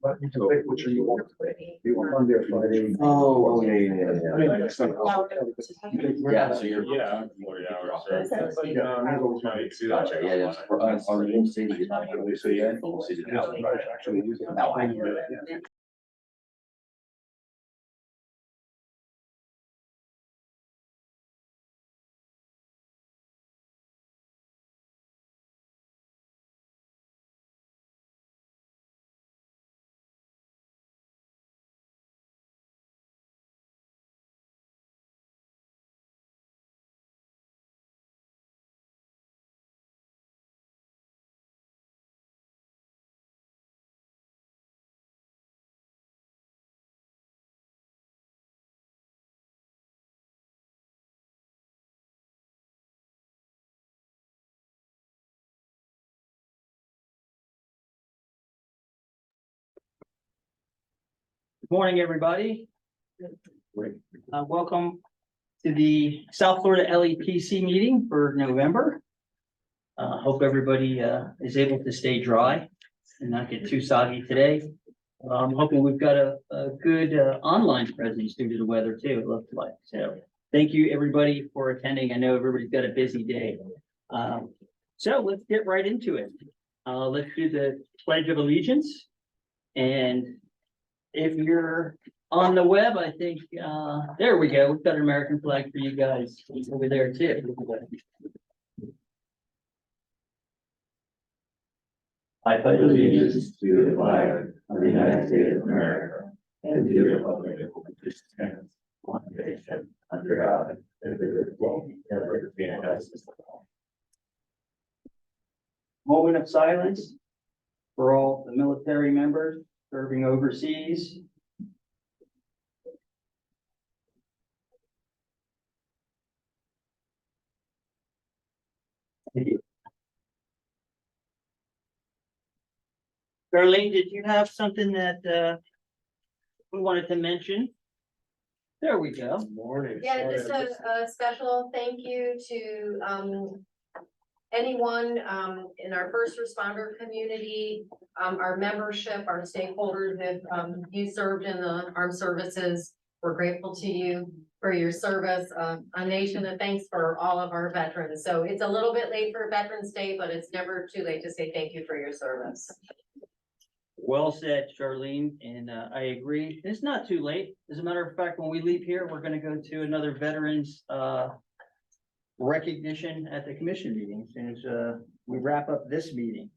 But you can pick which you want. You want Monday or Friday. Oh, yeah. Yeah, So you're. Yeah, 40 hours. Gotcha, yeah, yes. On the old city, you're not really, so yeah. Actually, use it. No, I- Good morning, everybody. Welcome to the South Florida LEPC meeting for November. Hope everybody is able to stay dry and not get too soggy today. I'm hoping we've got a good online presence due to the weather too, it looks like. So thank you, everybody, for attending. I know everybody's got a busy day. So let's get right into it. Let's do the Pledge of Allegiance. And if you're on the web, I think, there we go. We've got an American flag for you guys over there too. I pledge allegiance to the flag of the United States of America and to the republic which stands one nation under God, indivisible, and with liberty and justice for all. Moment of silence for all the military members serving overseas. Thank you. Darlene, did you have something that we wanted to mention? There we go. Morning. Yeah, just a special thank you to anyone in our first responder community, our membership, our stakeholders. If you served in the armed services, we're grateful to you for your service. A nation of thanks for all of our veterans. So it's a little bit late for Veterans Day, but it's never too late to say thank you for your service. Well said, Charlene, and I agree. It's not too late. As a matter of fact, when we leave here, we're gonna go to another veterans recognition at the commission meeting as soon as we wrap up this meeting.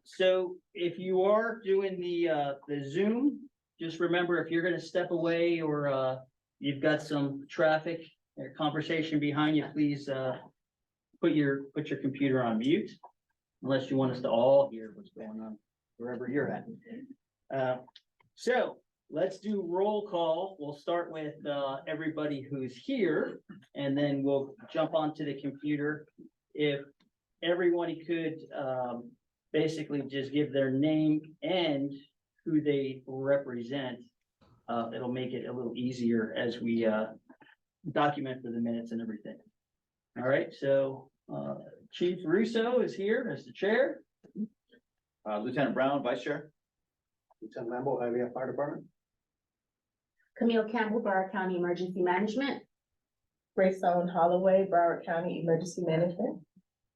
So if you are doing the Zoom, just remember, if you're gonna step away or you've got some traffic or conversation behind you, please put your computer on mute, unless you want us to all hear what's going on wherever you're at. So let's do roll call. We'll start with everybody who's here, and then we'll jump onto the computer. If everybody could basically just give their name and who they represent, it'll make it a little easier as we document for the minutes and everything. All right, so Chief Russo is here as the chair. Lieutenant Brown, Vice Chair. Lieutenant Lambo, IVF Fire Department. Camille Campbell, Broward County Emergency Management. Grace Owen Holloway, Broward County Emergency Management.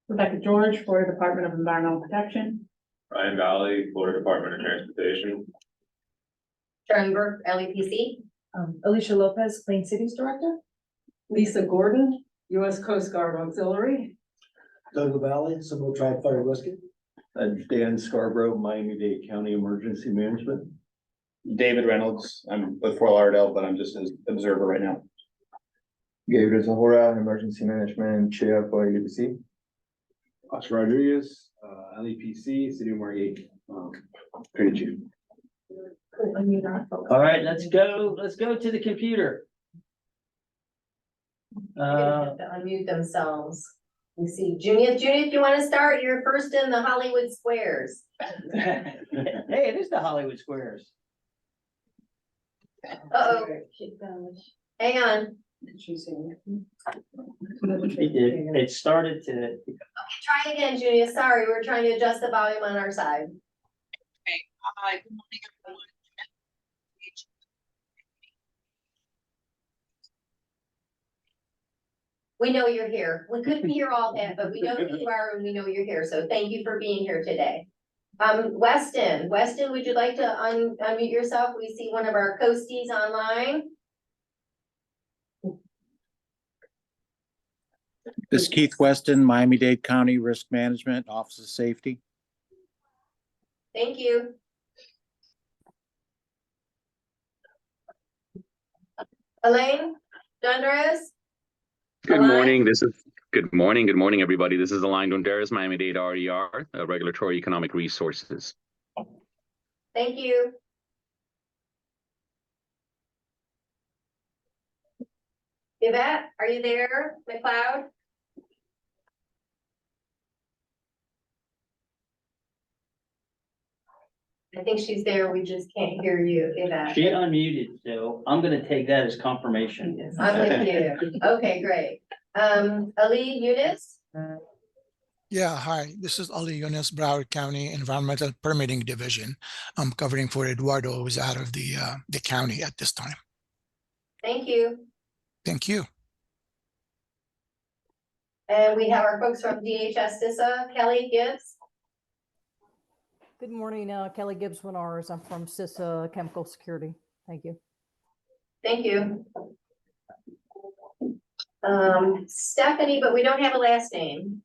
Rebecca George, Florida Department of Environmental Protection. Ryan Valley, Florida Department of Transportation. Sharon Burke, LEPC. Alicia Lopez, Clean Cities Director. Lisa Gordon, U.S. Coast Guard Auxiliary. Doug Valley, Seminole Tribe Fire Rescue. Dan Scarborough, Miami-Dade County Emergency Management. David Reynolds, I'm with Fort Lauderdale, but I'm just an observer right now. Gabriel Zahora, Emergency Management Chair for LEPC. Oscar Rodriguez, LEPC, City of Margate, Training Chief. All right, let's go to the computer. They're gonna have to unmute themselves. We see Junior, if you want to start, you're first in the Hollywood Squares. Hey, it is the Hollywood Squares. Uh-oh, hang on. It started to. Try again, Junior. Sorry, we're trying to adjust the volume on our side. Hi, good morning, everyone. We know you're here. We couldn't hear all that, but we know who you are and we know you're here. So thank you for being here today. Weston, would you like to unmute yourself? We see one of our co-stees online. This is Keith Weston, Miami-Dade County Risk Management, Office of Safety. Thank you. Elaine Dundres. Good Align? morning. Good morning, everybody. This is Align Dunderas, Miami-Dade RER, Regulatory Economic Resources. Thank you. Yvette, are you there? McLeod? I think she's there. We just can't hear you, Yvette. She unmuted, so I'm gonna take that as confirmation. I'm with you. Okay, great. Ali Yunus? Yeah, hi, this is Ali Yunus, Broward County Environmental Permitting Division. I'm covering for Eduardo, who's out of the county at this time. Thank you. Thank you. And we have our folks from DHS CISA, Kelly Gibbs. Good morning, Kelly Gibbs Winars. I'm from CISA Chemical Security. Thank you. Thank you. Stephanie, but we don't have a last name.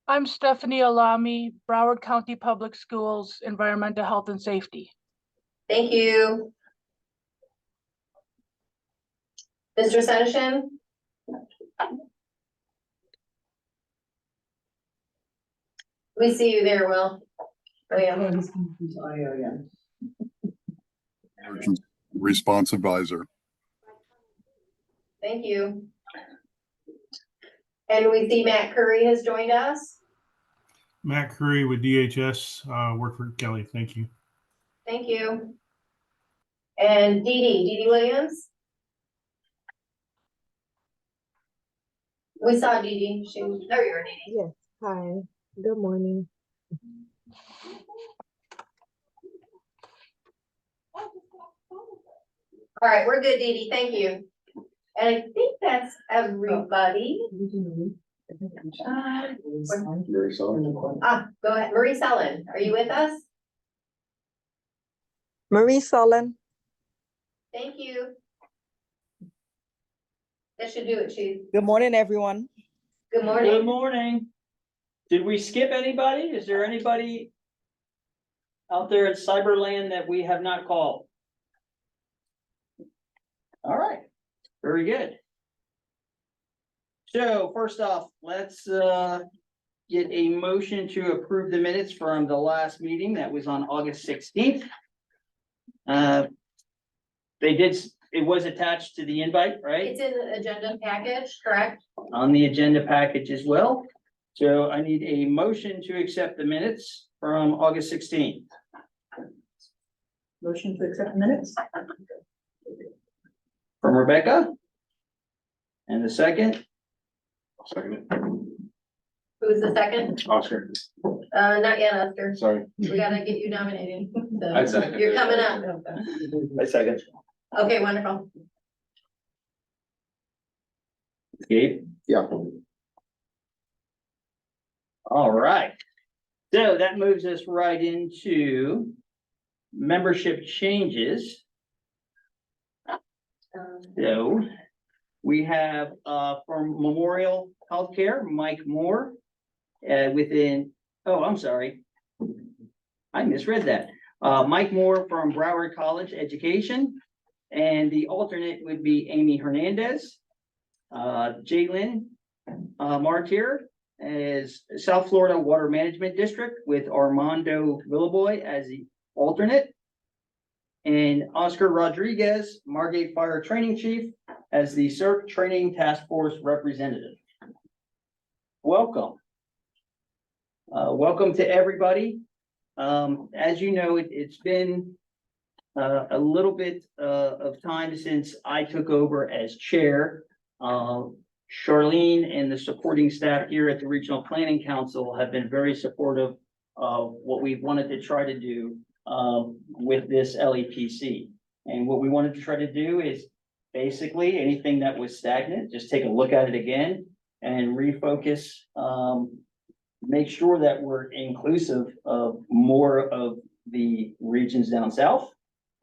I'm Stephanie Alami, Broward County Public Schools, Environmental Health and Safety. Thank you. Mr. Senishin? We see you there, Will. William. Emergency Response Advisor. Thank you. And we see Matt Curry has joined us. Matt Curry with DHS, work for Kelly. Thank you. Thank you. And Dee Dee Williams. We saw Dee Dee. There you are, Dee Dee. Yes, hi, good morning. All right, we're good, Dee Dee. Thank you. And I think that's everybody. Go ahead. Marie Sullen, are you with us? Marie Sullen. Thank you. That should do it, Chief. Good morning, everyone. Good morning. Good morning. Did we skip anybody? Is there anybody out there at Cyberland that we have not called? All right, very good. So first off, let's get a motion to approve the minutes from the last meeting that was on August 16th. It was attached to the invite, right? It's in the agenda package, correct? On the agenda package as well. So I need a motion to accept the minutes from August 16th. Motion to accept minutes? From Rebecca. And the second, Second. Who's the second? Oscar. Not yet, Oscar. Sorry. We gotta get you nominated. So I second. you're coming up. I second. Okay, wonderful. Gabe. Yeah. All right. So that moves us right into membership changes. So we have from Memorial Healthcare, Mike Moore I'm sorry. I misread that. Mike Moore from Broward College Education, and the alternate would be Amy Hernandez. Jalen Martyr as South Florida Water Management District with Armando Villaboy as the alternate. And Oscar Rodriguez, Margate Fire Training Chief, as the CERT Training Task Force Representative. Welcome. Welcome to everybody. As you know, it's been a little bit of time since I took over as chair. Charlene and the supporting staff here at the Regional Planning Council have been very supportive of what we've wanted to try to do with this LEPC. And what we wanted to try to do is basically anything that was stagnant, just take a look at it again and refocus, make sure that we're inclusive of more of the regions down south,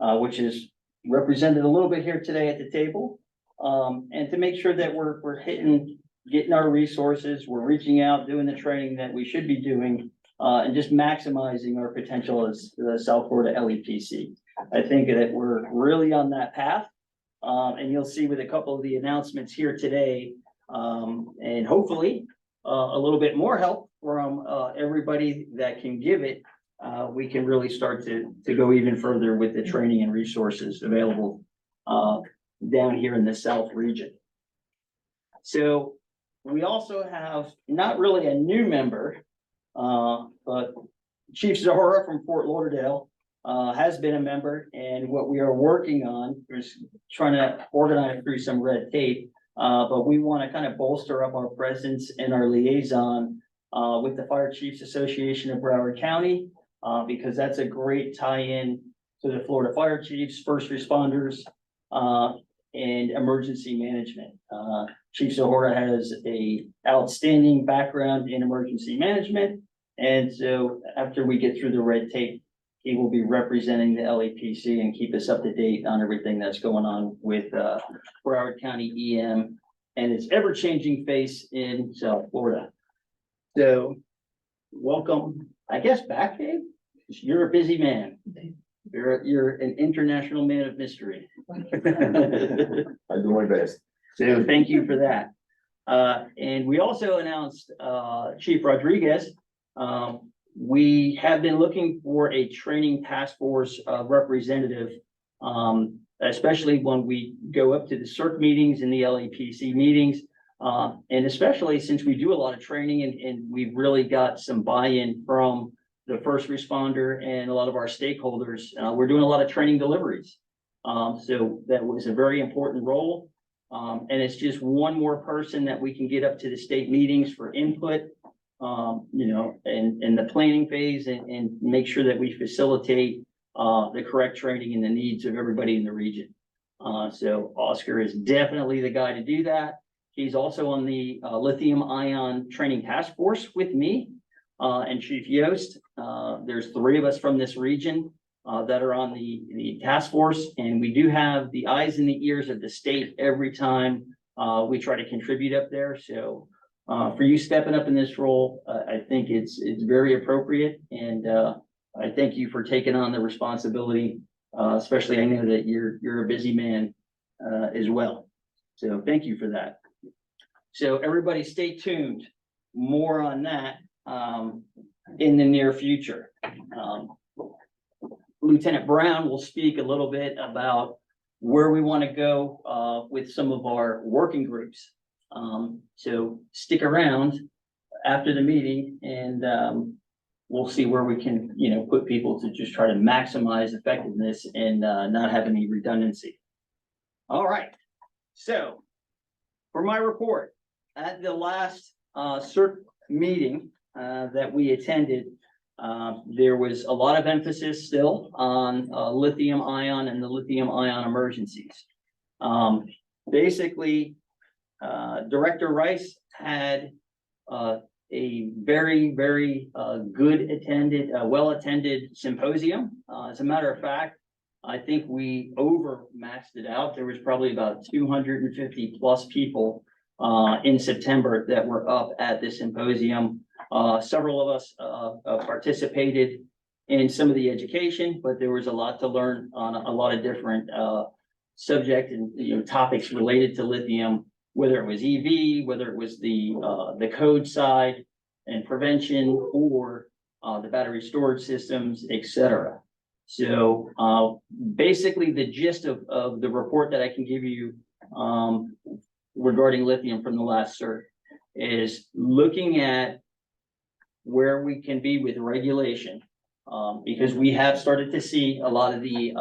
which is represented a little bit here today at the table. And to make sure that we're getting our resources, we're reaching out, doing the training that we should be doing, and just maximizing our potential as the South Florida LEPC. I think that we're really on that path. And you'll see with a couple of the announcements here today, and hopefully a little bit more help from everybody that can give it, we can really start to go even further with the training and resources available down here in the South region. So we also have not really a new member, but Chief Zahora from Fort Lauderdale has been a member, and what we are working on is trying to organize through some red tape. But we want to kind of bolster up our presence and our liaison with the Fire Chiefs Association of Broward County, because that's a great tie-in to the Florida Fire Chiefs, first responders, and emergency management. Chief Zahora has a outstanding background in emergency management. And so after we get through the red tape, he will be representing the LEPC and keep us up to date on everything that's going on with Broward County EM and its ever-changing face in South Florida. So welcome, I guess, back, Dave. You're a busy man. You're an international man of mystery. I do my best. So thank you for that. And we also announced Chief Rodriguez. We have been looking for a training task force representative, especially when we go up to the CERC meetings and the LEPC meetings. And especially since we do a lot of training and we've really got some buy-in from the first responder and a lot of our stakeholders, we're doing a lot of training deliveries. So that was a very important role. And it's just one more person that we can get up to the state meetings for input, you know, and the planning phase and make sure that we facilitate the correct training and the needs of everybody in the region. So Oscar is definitely the guy to do that. He's also on the lithium ion training task force with me and Chief Yost. There's 3 of us from this region that are on the task force, and we do have the eyes and the ears of the state every time we try to contribute up there. So for you stepping up in this role, I think it's very appropriate, and I thank you for taking on the responsibility. Especially, I know that you're a busy man as well. So thank you for that. So everybody, stay tuned. More on that in the near future. Lieutenant Brown will speak a little bit about where we want to go with some of our working groups. So stick around after the meeting, and we'll see where we can, you know, put people to just try to maximize effectiveness and not have any redundancy. All right. So for my report, at the last CERC meeting that we attended, there was a lot of emphasis still on lithium ion and the lithium ion emergencies. Basically, Director Rice had a very, very well-attended symposium. As a matter of fact, I think we over-maxed it out. There was probably about 250 plus people in September that were up at this symposium. Several of us participated in some of the education, but there was a lot to learn on a lot of different subject and, you know, topics related to lithium, whether it was EV, whether it was the code side and prevention, or the battery storage systems, etc. So basically the gist of the report that I can give you regarding lithium from the last CERT is looking at where we can be with regulation, because we have started to see a lot of the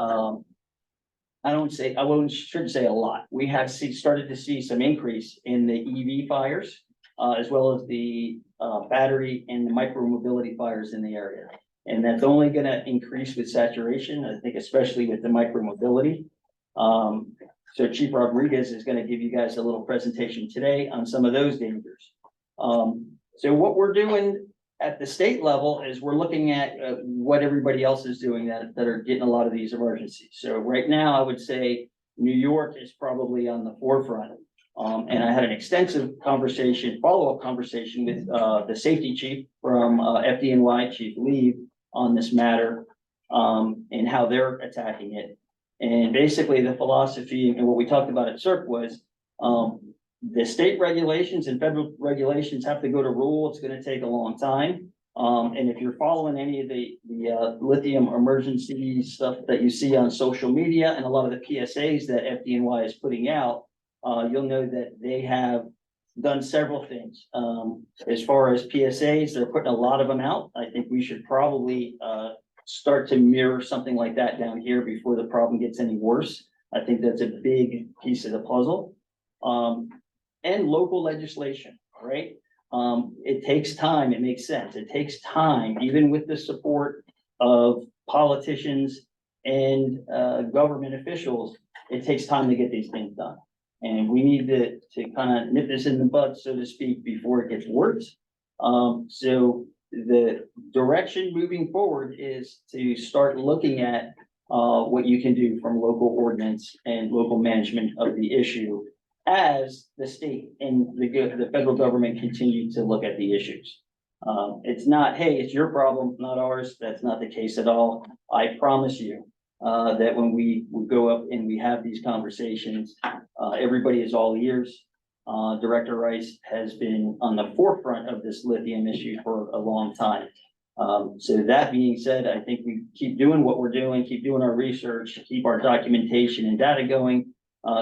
shouldn't say a lot. We have started to see some increase in the EV fires, as well as the battery and the micro mobility fires in the area. And that's only gonna increase with saturation, I think, especially with the micromobility. So Chief Rodriguez is gonna give you guys a little presentation today on some of those dangers. So what we're doing at the state level is we're looking at what everybody else is doing that are getting a lot of these emergencies. So right now, I would say New York is probably on the forefront. And I had an extensive conversation, follow-up conversation with the safety chief from FDNY, Chief Lee, on this matter, and how they're attacking it. And basically the philosophy and what we talked about at CERC was the state regulations and federal regulations have to go to rule. It's going to take a long time. And if you're following any of the lithium emergency stuff that you see on social media and a lot of the PSAs that FDNY is putting out, you'll know that they have done several things. As far as PSAs, they're putting a lot of them out. I think we should probably start to mirror something like that down here before the problem gets any worse. I think that's a big piece of the puzzle. And local legislation, right? It takes time, it makes sense. It takes time, even with the support of politicians and government officials, it takes time to get these things done. And we need to kind of nip this in the bud, so to speak, before it gets worse. So the direction moving forward is to start looking at what you can do from local ordinance and local management of the issue as the state and the federal government continue to look at the issues. It's not, hey, it's your problem, not ours. That's not the case at all. I promise you that when we go up and we have these conversations, everybody is all ears. Director Rice has been on the forefront of this lithium issue for a long time. So that being said, I think we keep doing what we're doing, keep doing our research, keep our documentation and data going,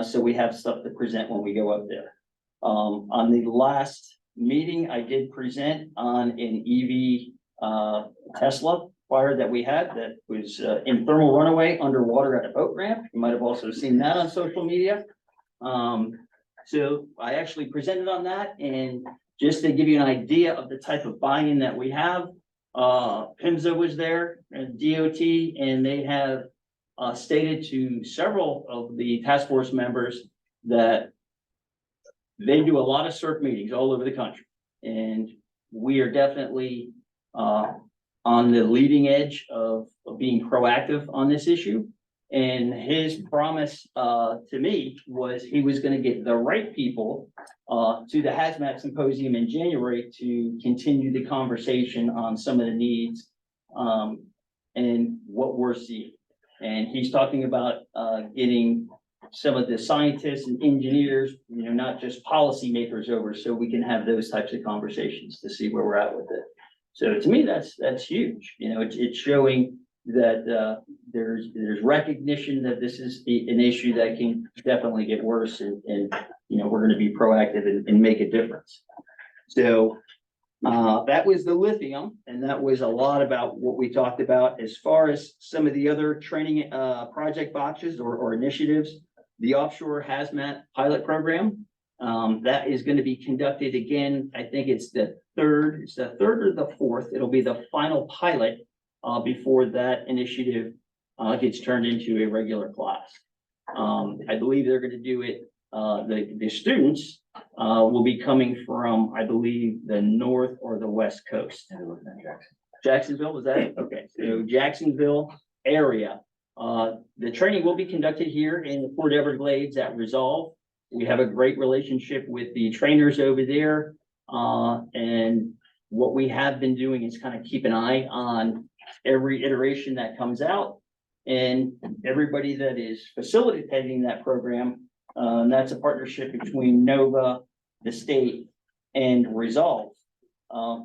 so we have stuff to present when we go up there. On the last meeting, I did present on an EV Tesla fire that we had that was in thermal runaway underwater at a boat ramp. You might have also seen that on social media. So I actually presented on that, and just to give you an idea of the type of buy-in that we have, PIMSA was there, and DOT, and they have stated to several of the task force members that they do a lot of CERC meetings all over the country. And we are definitely on the leading edge of being proactive on this issue. And his promise to me was he was going to get the right people to the hazmat symposium in January to continue the conversation on some of the needs and what we're seeing. And he's talking about getting some of the scientists and engineers, you know, not just policymakers over, so we can have those types of conversations to see where we're at with it. So to me, that's huge. You know, it's showing that there's recognition that this is an issue that can definitely get worse, and you know, we're going to be proactive and make a difference. So that was the lithium, and that was a lot about what we talked about. As far as some of the other training project boxes or initiatives, the offshore hazmat pilot program, that is going to be conducted again. I think it's the third or the fourth. It'll be the final pilot before that initiative gets turned into a regular class. I believe they're going to do it. The students will be coming from, I believe, the north or the west coast. Jacksonville, was that it? Okay, so Jacksonville area. The training will be conducted here in the Port Everglades at Resolve. We have a great relationship with the trainers over there. And what we have been doing is kind of keep an eye on every iteration that comes out, and everybody that is facilitating that program. That's a partnership between NOVA, the state, and Resolve.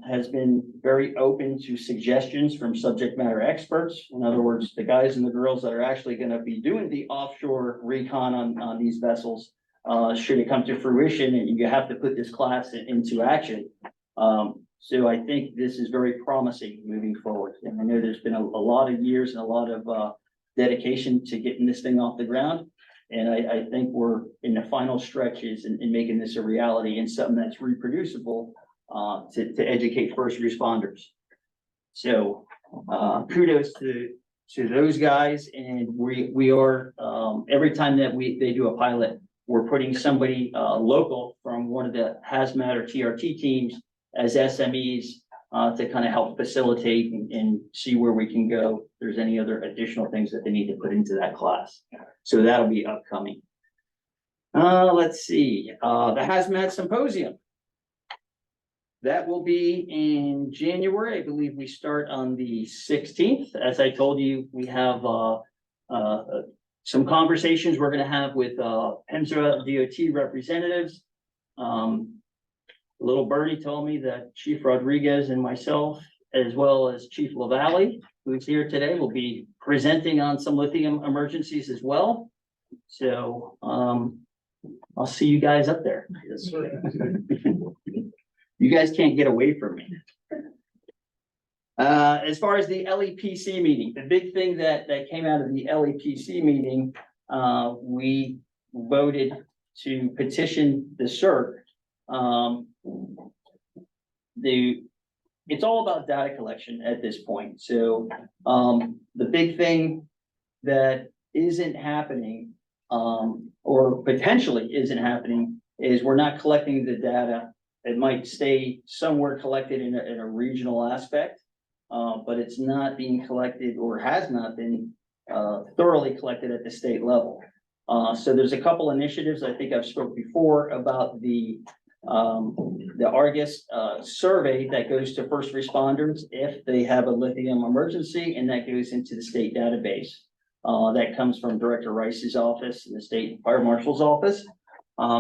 Has been very open to suggestions from subject matter experts. In other words, the guys and the girls that are actually going to be doing the offshore recon on these vessels, should it come to fruition and you have to put this class into action. So I think this is very promising moving forward. And I know there's been a lot of years and a lot of dedication to getting this thing off the ground. And I think we're in the final stretches in making this a reality and something that's reproducible to educate first responders. So kudos to those guys, and we are, every time that they do a pilot, we're putting somebody, local from one of the hazmat or TRT teams as SMEs, to kind of help facilitate and see where we can go. If there's any other additional things that they need to put into that class. So that'll be upcoming. Let's see, the hazmat symposium. That will be in January. I believe we start on the 16th. As I told you, we have some conversations we're gonna have with PEMSA DOT representatives. Little birdie told me that Chief Rodriguez and myself, as well as Chief LaValle, who's here today, will be presenting on some lithium emergencies as well. So I'll see you guys up there. You guys can't get away from me. As far as the LEPC meeting, the big thing that came out of the LEPC meeting, we voted to petition the CERC. It's all about data collection at this point. So the big thing that isn't happening, or potentially isn't happening, is we're not collecting the data. It might stay somewhere collected in a regional aspect, but it's not being collected, or has not been thoroughly collected at the state level. So there's a couple initiatives. I think I've spoke before about the Argus survey that goes to first responders if they have a lithium emergency, and that goes into the state database. That comes from Director Rice's office and the state fire marshal's office.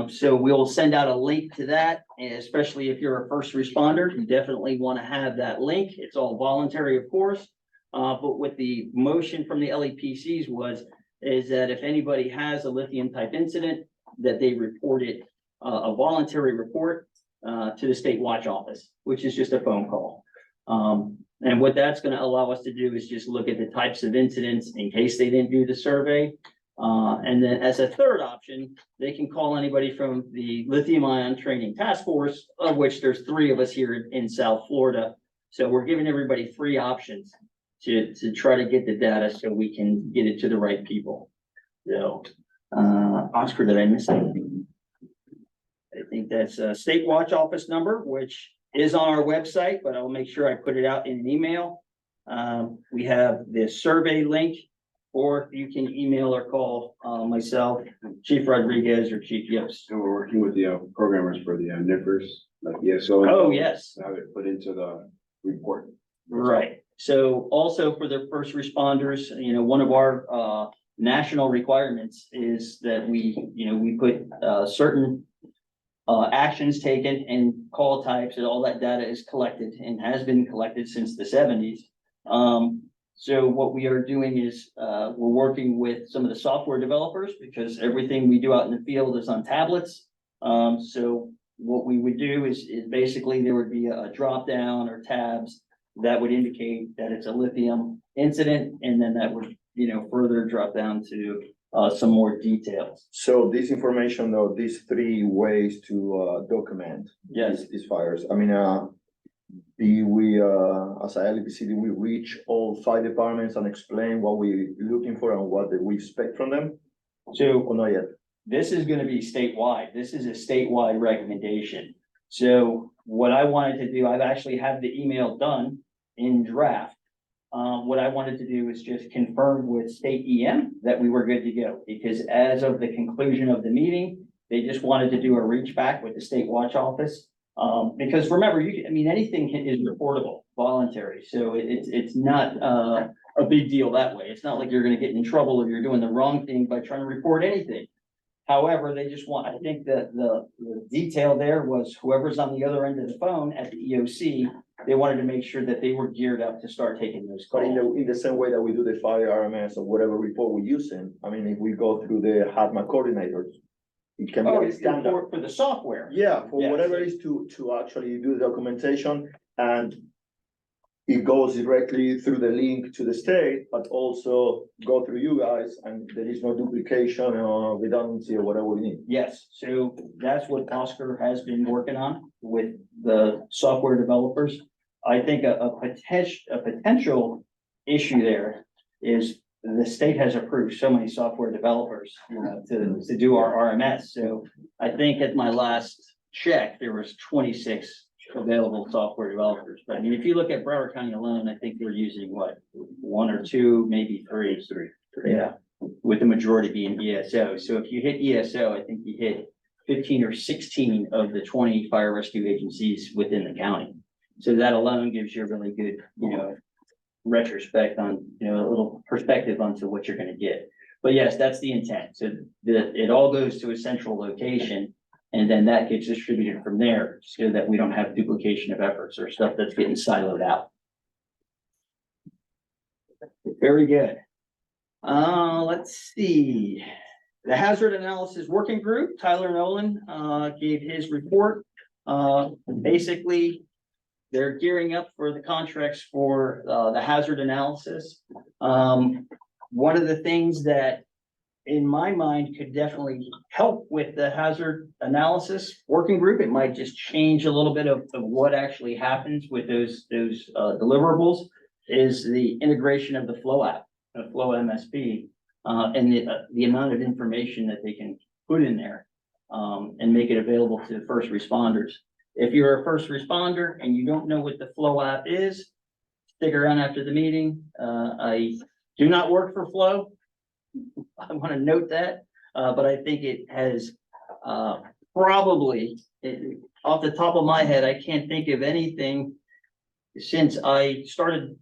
So we'll send out a link to that, and especially if you're a first responder, you definitely want to have that link. It's all voluntary, of course. But what the motion from the LEPCs is that if anybody has a lithium type incident, that they report it, a voluntary report to the state watch office, which is just a phone call. And what that's going to allow us to do is just look at the types of incidents in case they didn't do the survey. And then as a third option, they can call anybody from the Lithium Ion Training Task Force, of which there's 3 of us here in South Florida. So we're giving everybody 3 options to try to get the data so we can get it to the right people. So, Oscar, did I miss anything? I think that's a state watch office number, which is on our website, but I'll make sure I put it out in an email. We have the survey link, or you can email or call myself, Chief Rodriguez, or Chief Yips. So we're working with the programmers for the NIFRs, like the SO. Oh, yes. Have it put into the report. Right. So also for the first responders, one of our national requirements is that we put certain actions taken and call types, and all that data is collected and has been collected since the 70s. So what we are doing is we're working with some of the software developers, because everything we do out in the field is on tablets. So what we would do is basically there would be a drop down or tabs that would indicate that it's a lithium incident, and then that would further drop down to some more details. So this information, though, these 3 ways to document these fires. I mean, do we, as a LEPC, do we reach all 5 departments and explain what we're looking for and what we expect from them? So, or not yet? This is going to be statewide. This is a statewide recommendation. So what I wanted to do, I've actually had the email done in draft. What I wanted to do is just confirm with state EM that we were good to go, because as of the conclusion of the meeting, they just wanted to do a reach back with the state watch office. Because remember, anything is reportable, voluntary. So it's not a big deal that way. It's not like you're going to get in trouble if you're doing the wrong thing by trying to report anything. However, they just want, I think that the detail there was whoever's on the other end of the phone at the EOC, they wanted to make sure that they were geared up to start taking those calls. But in the same way that we do the fire RMS or whatever report we're using, if we go through the HATMA coordinators, it can be standard. For the software. Yeah, for whatever it is to actually do the documentation, and it goes directly through the link to the state, but also go through you guys, and there is no duplication or redundancy or whatever we need. Yes, so that's what Oscar has been working on with the software developers. I think a potential issue there is the state has approved so many software developers, you know, to do our RMS. So I think at my last check, there was 26 available software developers. But I mean, if you look at Broward County alone, I think we're using what, 1 or 2, maybe 3. Yeah, with the majority being ESO. So if you hit ESO, I think you hit 15 or 16 of the 20 fire rescue agencies within the county. So that alone gives you a really good, you know, retrospect on, you know, a little perspective onto what you're gonna get. But yes, that's the intent. So it all goes to a central location, and then that gets distributed from there so that we don't have duplication of efforts or stuff that's getting siloed out. Very good. Let's see. The Hazard Analysis Working Group, Tyler Nolan, gave his report. Basically, they're gearing up for the contracts for, the hazard analysis. One of the things that, in my mind, could definitely help with the hazard analysis working group, it might just change a little bit of what actually happens with those deliverables, is the integration of the Flow app, the Flow MSP, and the amount of information that they can put in there, and make it available to first responders. If you're a first responder and you don't know what the Flow app is, stick around after the meeting. I do not work for Flow. I want to note that, but I think it has probably, off the top of my head, I can't think of anything since I started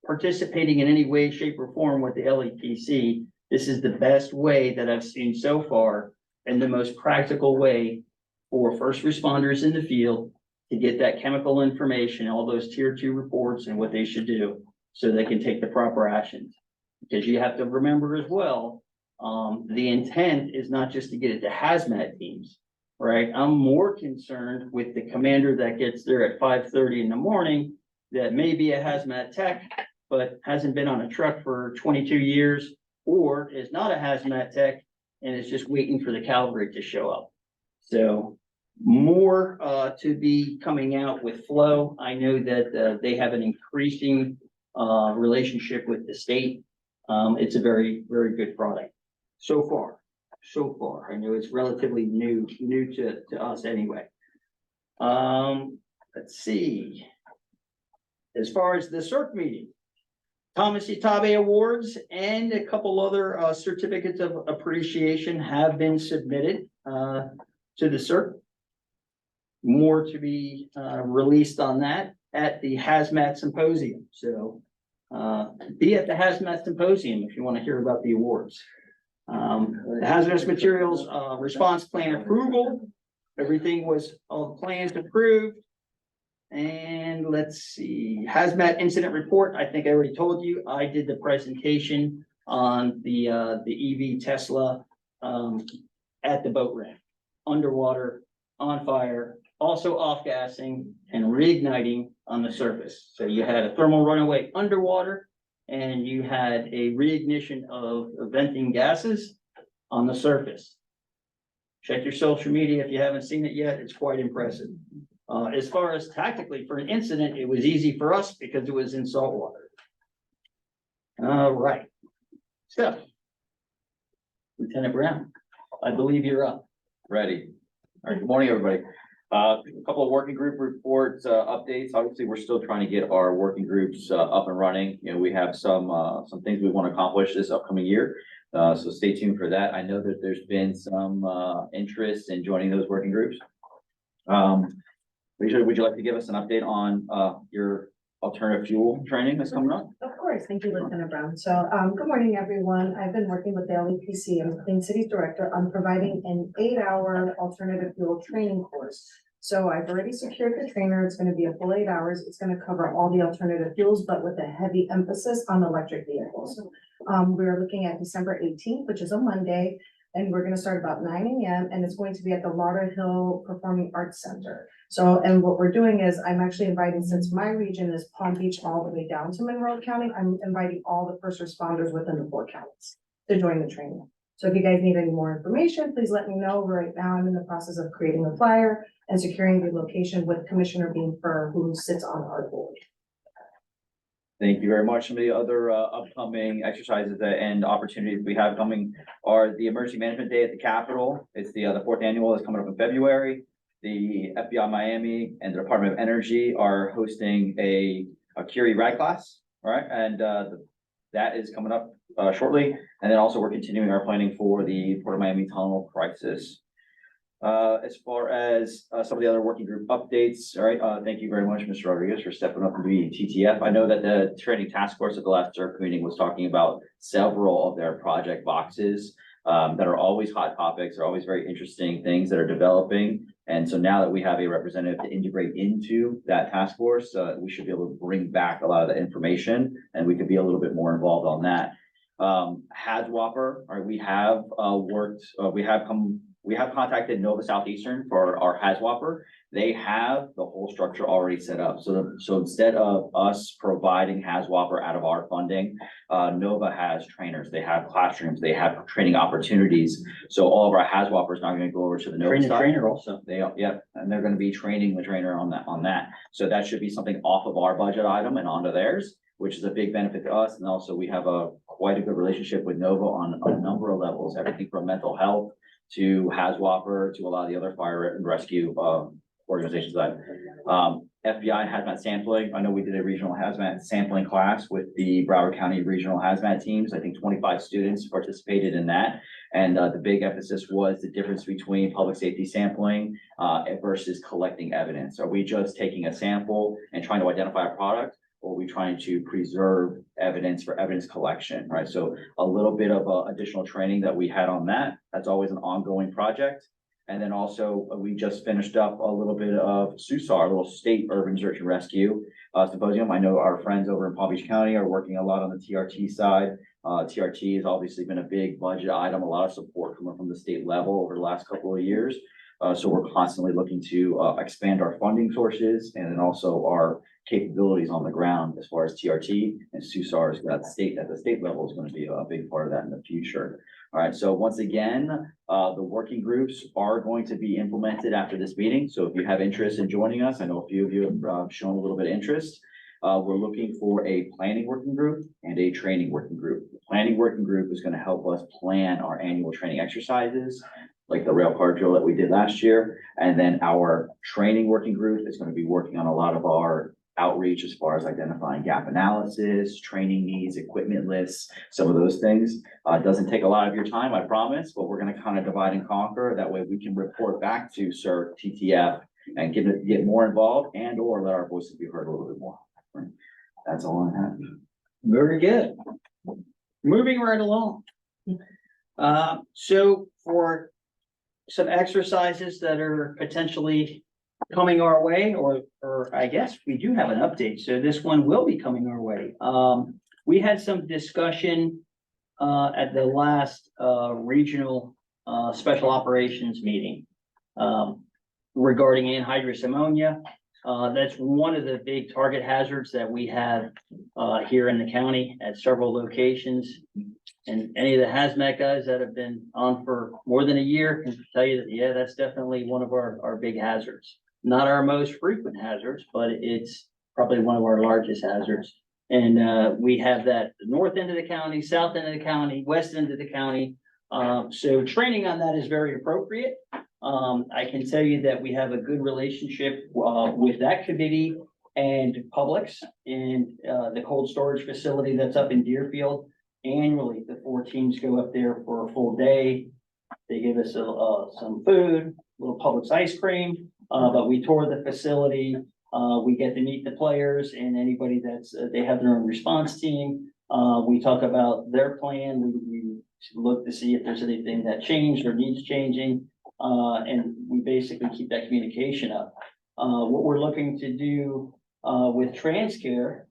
participating in any way, shape, or form with the LEPC. This is the best way that I've seen so far, and the most practical way for first responders in the field to get that chemical information, all those tier 2 reports and what they should do so they can take the proper actions. Because you have to remember as well, the intent is not just to get it to hazmat teams, right? I'm more concerned with the commander that gets there at 5:30 in the morning that may be a hazmat tech, but hasn't been on a truck for 22 years, or is not a hazmat tech and is just waiting for the cavalry to show up. So more to be coming out with Flow. I know that they have an increasing relationship with the state. It's a very, very good product so far. I know it's relatively new to us anyway. Let's see. As far as the CERC meeting, Thomas Itabe Awards and a couple other certificates of appreciation have been submitted to the CERC. More to be released on that at the Hazmat Symposium. So be at the Hazmat Symposium if you want to hear about the awards. The hazardous materials response plan approval. Everything was, all the plans approved. And let's see, hazmat incident report. I think I already told you, I did the presentation on the EV Tesla at the boat ramp, underwater, on fire, also off-gassing and reigniting on the surface. So you had a thermal runaway underwater, and you had a reignition of venting gases on the surface. Check your social media if you haven't seen it yet. It's quite impressive. As far as tactically for an incident, it was easy for us because it was in salt water. All right. So, Lieutenant Brown, I believe you're up. Ready. All right, good morning, everybody. A couple of working group reports, updates. Obviously, we're still trying to get our working groups up and running. You know, we have some things we want to accomplish this upcoming year. So stay tuned for that. I know that there's been some interest in joining those working groups. Lisa, would you like to give us an update on your alternative fuel training that's coming up? Of course, thank you, Lieutenant Brown. So, good morning, everyone. I've been working with the LEPC and the Clean Cities Director on providing an 8-hour alternative fuel training course. So I've already secured the trainer. It's going to be a full 8 hours. It's going to cover all the alternative fuels, but with a heavy emphasis on electric vehicles. We're looking at December 18th, which is a Monday, and we're going to start about 9 a.m. and it's going to be at the Lauderhill Performing Arts Center. So, and what we're doing is I'm actually inviting, since my region is Palm Beach all the way down to Monroe County, I'm inviting all the first responders within the 4 counties to join the training. So if you guys need any more information, please let me know. Right now, I'm in the process of creating a flyer. and securing the location with Commissioner Bean Fur, who sits on our board. Thank you very much. Some of the other upcoming exercises and opportunities we have coming are the Emergency Management Day at the Capitol. It's the fourth annual is coming up in February. The FBI Miami and the Department of Energy are hosting a Curie ride class, all right? And that is coming up shortly. And then also we're continuing our planning for the Port of Miami tunnel crisis. As far as some of the other working group updates, all right, thank you very much, Mr. Rodriguez, for stepping up to be TTF. I know that the training task force at the last CERC meeting was talking about several of their project boxes that are always hot topics, are always very interesting things that are developing. And so now that we have a representative to integrate into that task force, we should be able to bring back a lot of the information and we could be a little bit more involved on that. HAZWOPER, all right, we have contacted Nova Southeastern for our HAZWOPER. They have the whole structure already set up. So instead of us providing HAZWOPER out of our funding, Nova has trainers, they have classrooms, they have training opportunities. So all of our HAZWOPERs now going to go over to the Nova side. Trainer also. And they're going to be training the trainer on that. So that should be something off of our budget item and onto theirs, which is a big benefit to us. And also we have quite a good relationship with Nova on a number of levels, everything from mental health to HAZWOPER to a lot of the other fire and rescue organizations that FBI hazmat sampling. I know we did a regional hazmat sampling class with the Broward County regional hazmat teams. I think 25 students participated in that. And the big emphasis was the difference between public safety sampling versus collecting evidence. Are we just taking a sample and trying to identify a product? Or are we trying to preserve evidence for evidence collection, right? So a little bit of additional training that we had on that. That's always an ongoing project. And then also we just finished up a little bit of SUSAR, a little state urban search and rescue symposium. I know our friends over in Palm Beach County are working a lot on the TRT side. TRT has obviously been a big budget item, a lot of support coming from the state level over the last couple of years. So we're constantly looking to expand our funding sources and then also our capabilities on the ground as far as TRT and SUSAR at the state level is going to be a big part of that in the future. All right, so once again, the working groups are going to be implemented after this meeting. So if you have interest in joining us, I know a few of you have shown a little bit of interest. We're looking for a planning working group and a training working group. The planning working group is going to help us plan our annual training exercises, like the rail car drill that we did last year. And then our training working group is going to be working on a lot of our outreach as far as identifying gap analysis, training needs, equipment lists, some of those things. It doesn't take a lot of your time, I promise, but we're going to kind of divide and conquer. That way we can report back to CERC, TTF, and get more involved and or let our voices be heard a little bit more. Right? That's all I have. Very good. Moving right along. So for some exercises that are potentially coming our way, or I guess we do have an update. So this one will be coming our way. We had some discussion at the last regional special operations meeting regarding anhydrous ammonia. That's one of the big target hazards that we have here in the county at several locations. And any of the hazmat guys that have been on for more than a year can tell you that, yeah, that's definitely one of our big hazards. Not our most frequent hazards, but it's probably one of our largest hazards. And we have that north end of the county, south end of the county, west end of the county. So training on that is very appropriate. I can tell you that we have a good relationship with that committee and Publix and the cold storage facility that's up in Deerfield. Annually, the 4 teams go up there for a full day. They give us some food, a little Publix ice cream, but we tour the facility. We get to meet the players and anybody they have their own response team. We talk about their plan. We look to see if there's anything that changed or needs changing. And we basically keep that communication up. What we're looking to do with TransCare,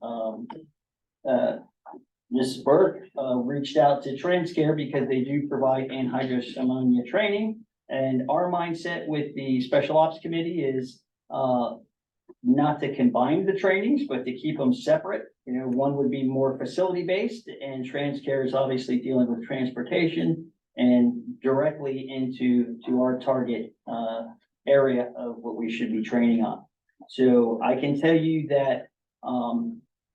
Mrs. Burke reached out to TransCare because they do provide anhydrous ammonia training. And our mindset with the Special Ops Committee is not to combine the trainings, but to keep them separate. You know, one would be more facility-based, and TransCare is obviously dealing with transportation and directly into our target area of what we should be training on. So I can tell you that,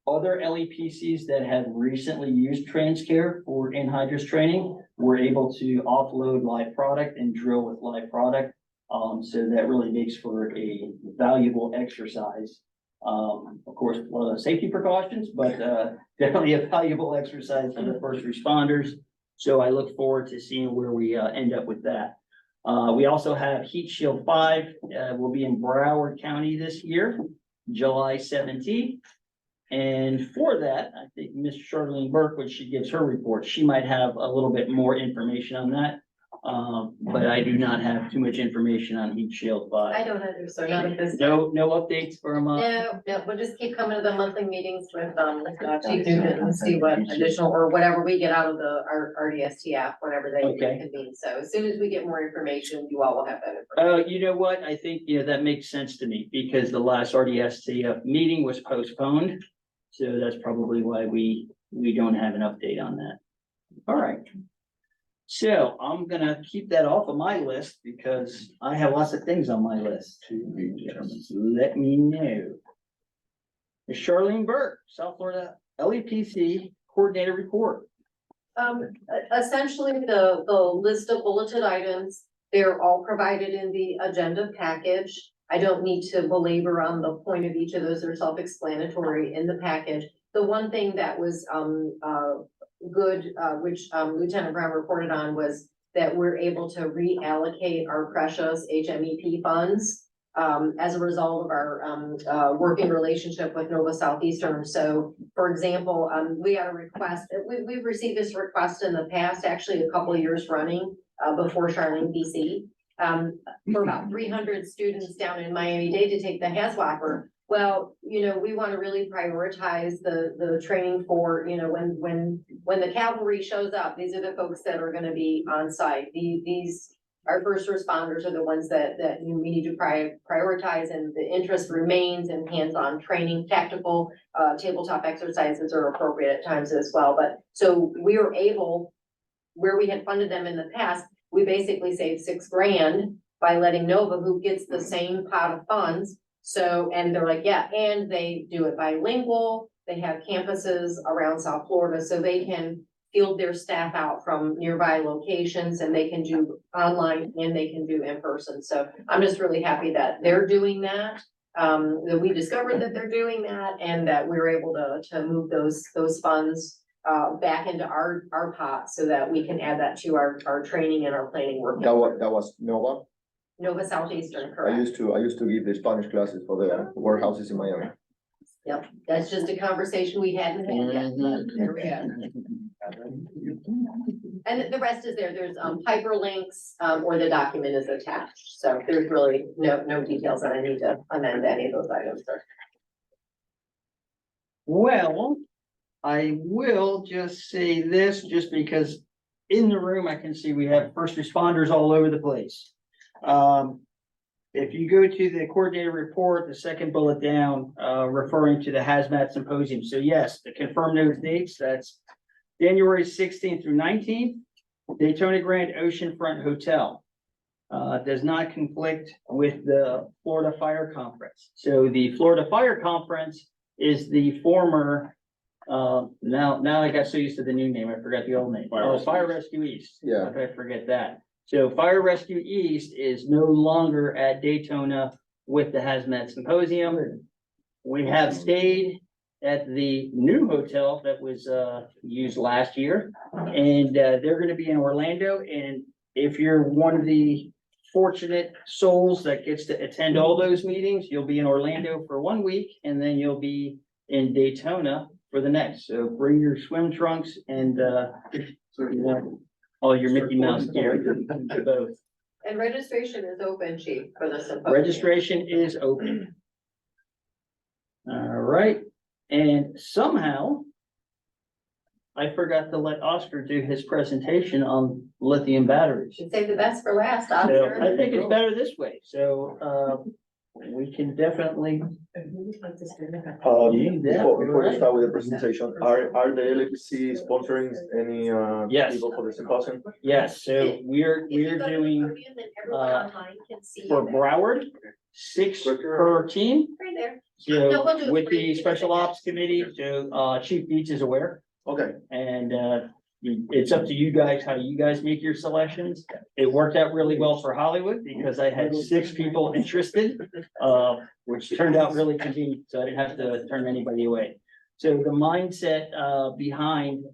other LEPCs that have recently used TransCare for anhydrous training were able to offload live product and drill with live product. So that really makes for a valuable exercise. Of course, a lot of safety precautions, but definitely a valuable exercise for the first responders. So I look forward to seeing where we end up with that. We also have Heat Shield 5 will be in Broward County this year, July 17th. And for that, I think Ms. Charlene Burke, when she gives her report, she might have a little bit more information on that. But I do not have too much information on Heat Shield 5. I don't either, so not at this. No updates from, No, we'll just keep coming to the monthly meetings with, Chief Nugent and see what additional, or whatever we get out of our RDSTF, whenever they Okay. convene. So as soon as we get more information, you all will have that information. you know what? I think, that makes sense to me because the last RDSTF meeting was postponed. So that's probably why we don't have an update on that. All right. So I'm gonna keep that off of my list because I have lots of things on my list. Let me know. Ms. Charlene Burke, South Florida LEPC Coordinator Report. Essentially, the list of bulleted items, they're all provided in the agenda package. I don't need to belabor on the point of each of those. They're self-explanatory in the package. The one thing that was, good, which Lieutenant Brown reported on, was that we're able to reallocate our precious HMEP funds as a result of our working relationship with Nova Southeastern. So, for example, we got a request, we've received this request in the past, actually a couple of years running, before Charlene BC, for about 300 students down in Miami-Dade to take the HAZWAPer. Well, we want to really prioritize the training for, when the cavalry shows up, these are the folks that are going to be on site. These, our first responders are the ones that we need to prioritize, and the interest remains in hands-on training. Tactical tabletop exercises are appropriate at times as well. But so we were able, where we had funded them in the past, we basically saved $6 grand by letting Nova, who gets the same pot of funds. So, and they're like, yeah, and they do it bilingual. They have campuses around South Florida, so they can field their staff out from nearby locations, and they can do online and they can do in person. So I'm just really happy that they're doing that. That we discovered that they're doing that, and that we were able to move those funds back into our pot so that we can add that to our training and our planning work. That was Nova. Nova Southeastern, I correct? used to give the Spanish classes for the warehouses in Miami. Yep, that's just a conversation we hadn't had yet, but there we go. And the rest is there. There's hyperlinks, or the document is attached. So there's really no details that I need to amend any of those items. Well, I will just say this, just because in the room, I can see we have first responders all over the place. If you go to the coordinator report, the second bullet down, referring to the hazmat symposium. So yes, to confirm those dates, that's January 16th through 19th, Daytona Grand Oceanfront Hotel. Does not conflict with the Florida Fire Conference. So the Florida Fire Conference is the former, now I got so used to the new name, I forgot the old name. Fire Rescue East. Yeah. How could I forget that? So Fire Rescue East is no longer at Daytona with the Hazmat Symposium. We have stayed at the new hotel that was used last year, and they're going to be in Orlando. And if you're one of the fortunate souls that gets to attend all those meetings, you'll be in Orlando for 1 week, and then you'll be in Daytona for the next. So bring your swim trunks and all your Mickey Mouse gear to both. And registration is open, Chief, for the symposium. Registration is open. All right, and somehow I forgot to let Oscar do his presentation on lithium batteries. Should save the best for last, So Oscar. I think it's better this way. So we can definitely, Before we start with the presentation, are the LEPC sponsoring any Yes. people for the symposium? yes, so we're If you go to the doing podium, then everyone online can see for you. Broward, 6 per team. Right there. No, So we'll do it with for you the because special I ops committee, so Chief Beach is aware. Okay. And it's up to you guys, how you guys make your selections. It worked out really well for Hollywood because I had 6 people interested, which turned out really convenient, so I didn't have to turn anybody away. So the mindset behind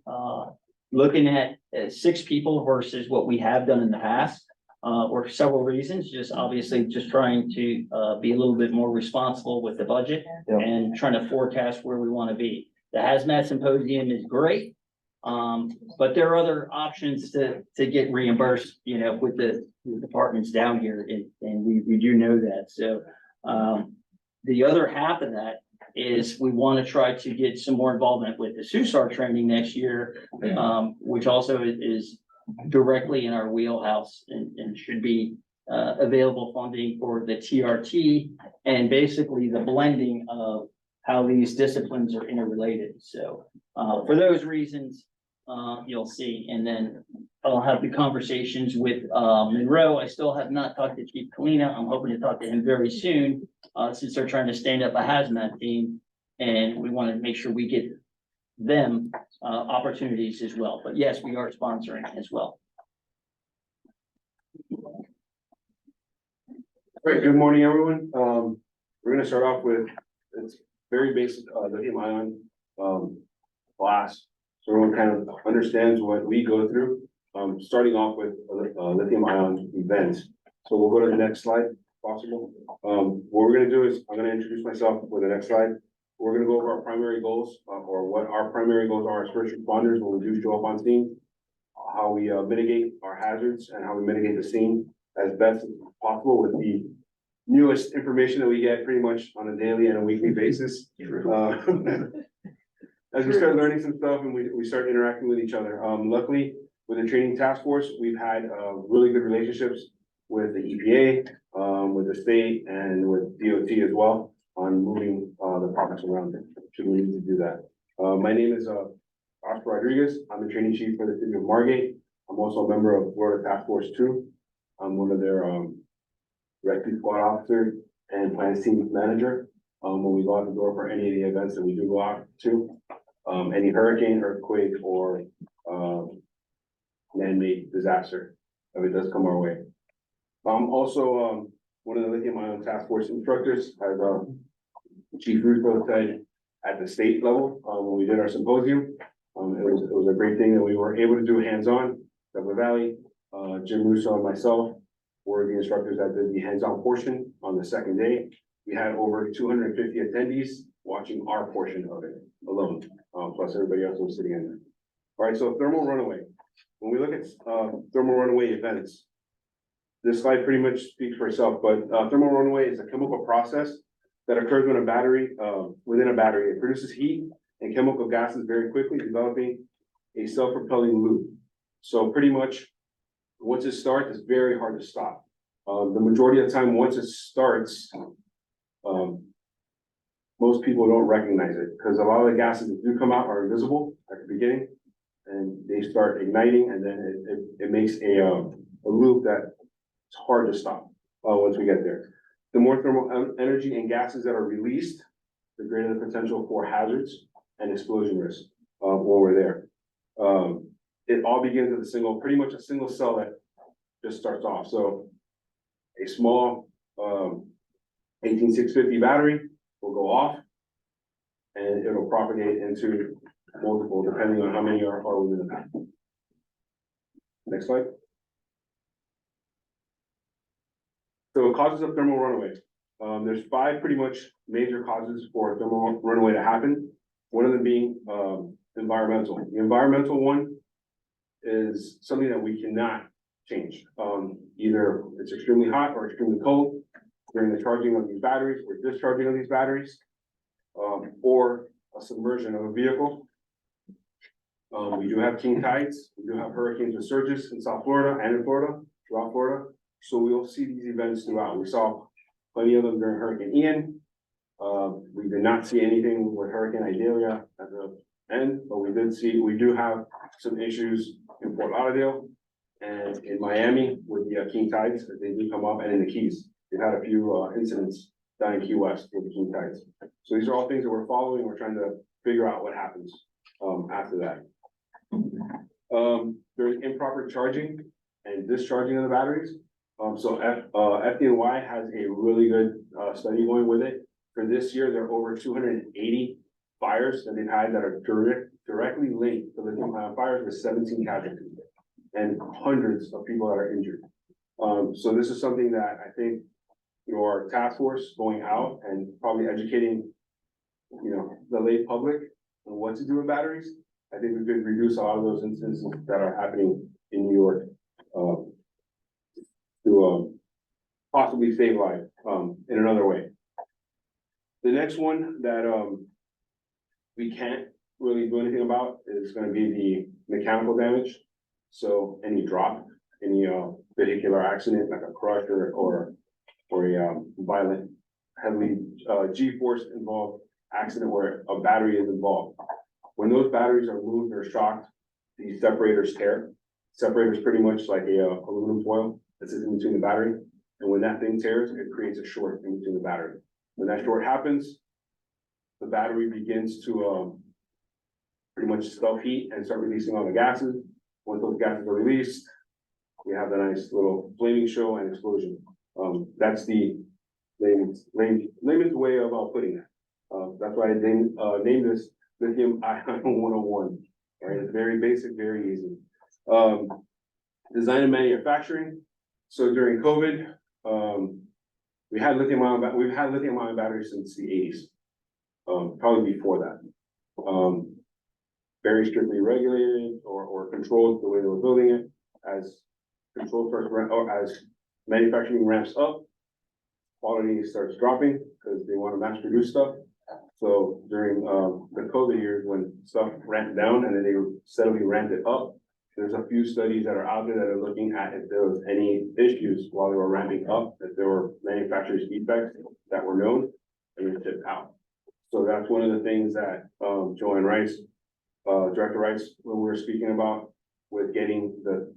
looking at 6 people versus what we have done in the past were several reasons, just obviously just trying to be a little bit more responsible with the budget and trying to forecast where we want to be. The hazmat symposium is great. But there are other options to get reimbursed, you know, with the departments down here, and we do know that, so. The other half of that is we want to try to get some more involvement with the SUSAR training next year, which also is directly in our wheelhouse and should be available funding for the TRT and basically the blending of how these disciplines are interrelated, so. For those reasons, you'll see, and then I'll have the conversations with Monroe. I still have not talked to Chief Kalina. I'm hoping to talk to him very soon, since they're trying to stand up a hazmat team. And we want to make sure we get them opportunities as well. But yes, we are sponsoring as well. Great, good morning, everyone. We're gonna start off with, it's very basic, lithium ion, class. So everyone kind of understands what we go through, starting off with lithium ion events. So we'll go to the next slide, if possible. What we're gonna do is, I'm gonna introduce myself for the next slide. We're gonna go over our primary goals, or what our primary goals are as first responders when we do show up on scene. How we mitigate our hazards and how we mitigate the scene as best as possible with the newest information that we get pretty much on a daily and a weekly basis. As we start learning some stuff and we start interacting with each other. Luckily, with the training task force, we've had really good relationships with the EPA, with the state and with DOT as well on moving the projects around should we need to do that. My name is Oscar Rodriguez. I'm the training chief for the city of Margate. I'm also a member of Florida Task Force 2. I'm one of their rescue squad officer and plans team manager. When we go out the door for any of the events that we do go out to, any hurricane, earthquake, or man-made disaster, if it does come our way. I'm also one of the lithium ion task force instructors, as Chief Russo said at the state level when we did our symposium. It was a great thing that we were able to do hands-on. Deborah Valley, Jim Russo, and myself were the instructors that did the hands-on portion on the second day. We had over 250 attendees watching our portion of it alone, plus everybody else was sitting in there. All right, so thermal runaway. When we look at thermal runaway events, this slide pretty much speaks for itself, but thermal runaway is a chemical process that occurs when a battery, within a battery, it produces heat and chemical gases very quickly, developing a self-propelling loop. So pretty much, once it starts, it's very hard to stop. The majority of the time, once it starts, most people don't recognize it because a lot of the gases that do come out are invisible at the beginning, and they start igniting, and then it makes a loop that it's hard to stop once we get there. The more thermal energy and gases that are released, the greater the potential for hazards and explosion risk when we're there. It all begins with pretty much a single cell that just starts off. So a small 18650 battery will go off and it'll propagate into multiple, depending on how many are within the pack. Next slide. So causes of thermal runaway. There's 5 pretty much major causes for thermal runaway to happen. One of them being environmental. The environmental one is something that we cannot change. Either it's extremely hot or extremely cold during the charging of these batteries or discharging of these batteries, or a submersion of a vehicle. We do have king tides. We do have hurricanes with surges in South Florida and in Florida, throughout Florida. So we'll see these events throughout. We saw plenty of them during Hurricane Ian. We did not see anything with Hurricane Idalia at the end, but we do have some issues in Fort Lauderdale and in Miami with the king tides, that they do come up, and in the Keys. We've had a few incidents down in Key West with the king tides. So these are all things that we're following. We're trying to figure out what happens after that. There's improper charging and discharging of the batteries. So FDNY has a really good study going with it. For this year, there are over 280 fires that they've had that are directly linked to lithium-ion fires with 17 casualties and hundreds of people that are injured. So this is something that I think your task force going out and probably educating, the lay public on what to do with batteries. I think we could reduce a lot of those instances that are happening in New York to possibly save lives in another way. The next one that we can't really do anything about is going to be the mechanical damage. So any drop, any vehicular accident like a crush or a violent, heavily G-force involved accident where a battery is involved. When those batteries are moved or shocked, the separators tear. Separator is pretty much like a aluminum foil that sits in between the battery. And when that thing tears, it creates a short in between the battery. When that short happens, the battery begins to pretty much self-heat and start releasing all the gases. Once those gases are released, we have the nice little flaming show and explosion. That's the layman's way of putting that. That's why I named this lithium ion 101. Right, it's very basic, very easy. Design and manufacturing. So during COVID, we've had lithium ion batteries since the 80s, probably before that. Very strictly regulated or controlled the way they were building it. As as manufacturing ramps up, quality starts dropping because they want to mass produce stuff. So during the COVID years when stuff ramped down and then they steadily ramped it up, there's a few studies that are out there that are looking at if there was any issues while they were ramping up, if there were manufacturer's defects that were known and were tipped out. So that's one of the things that Joanne Rice, Director Rice, when we were speaking about with getting the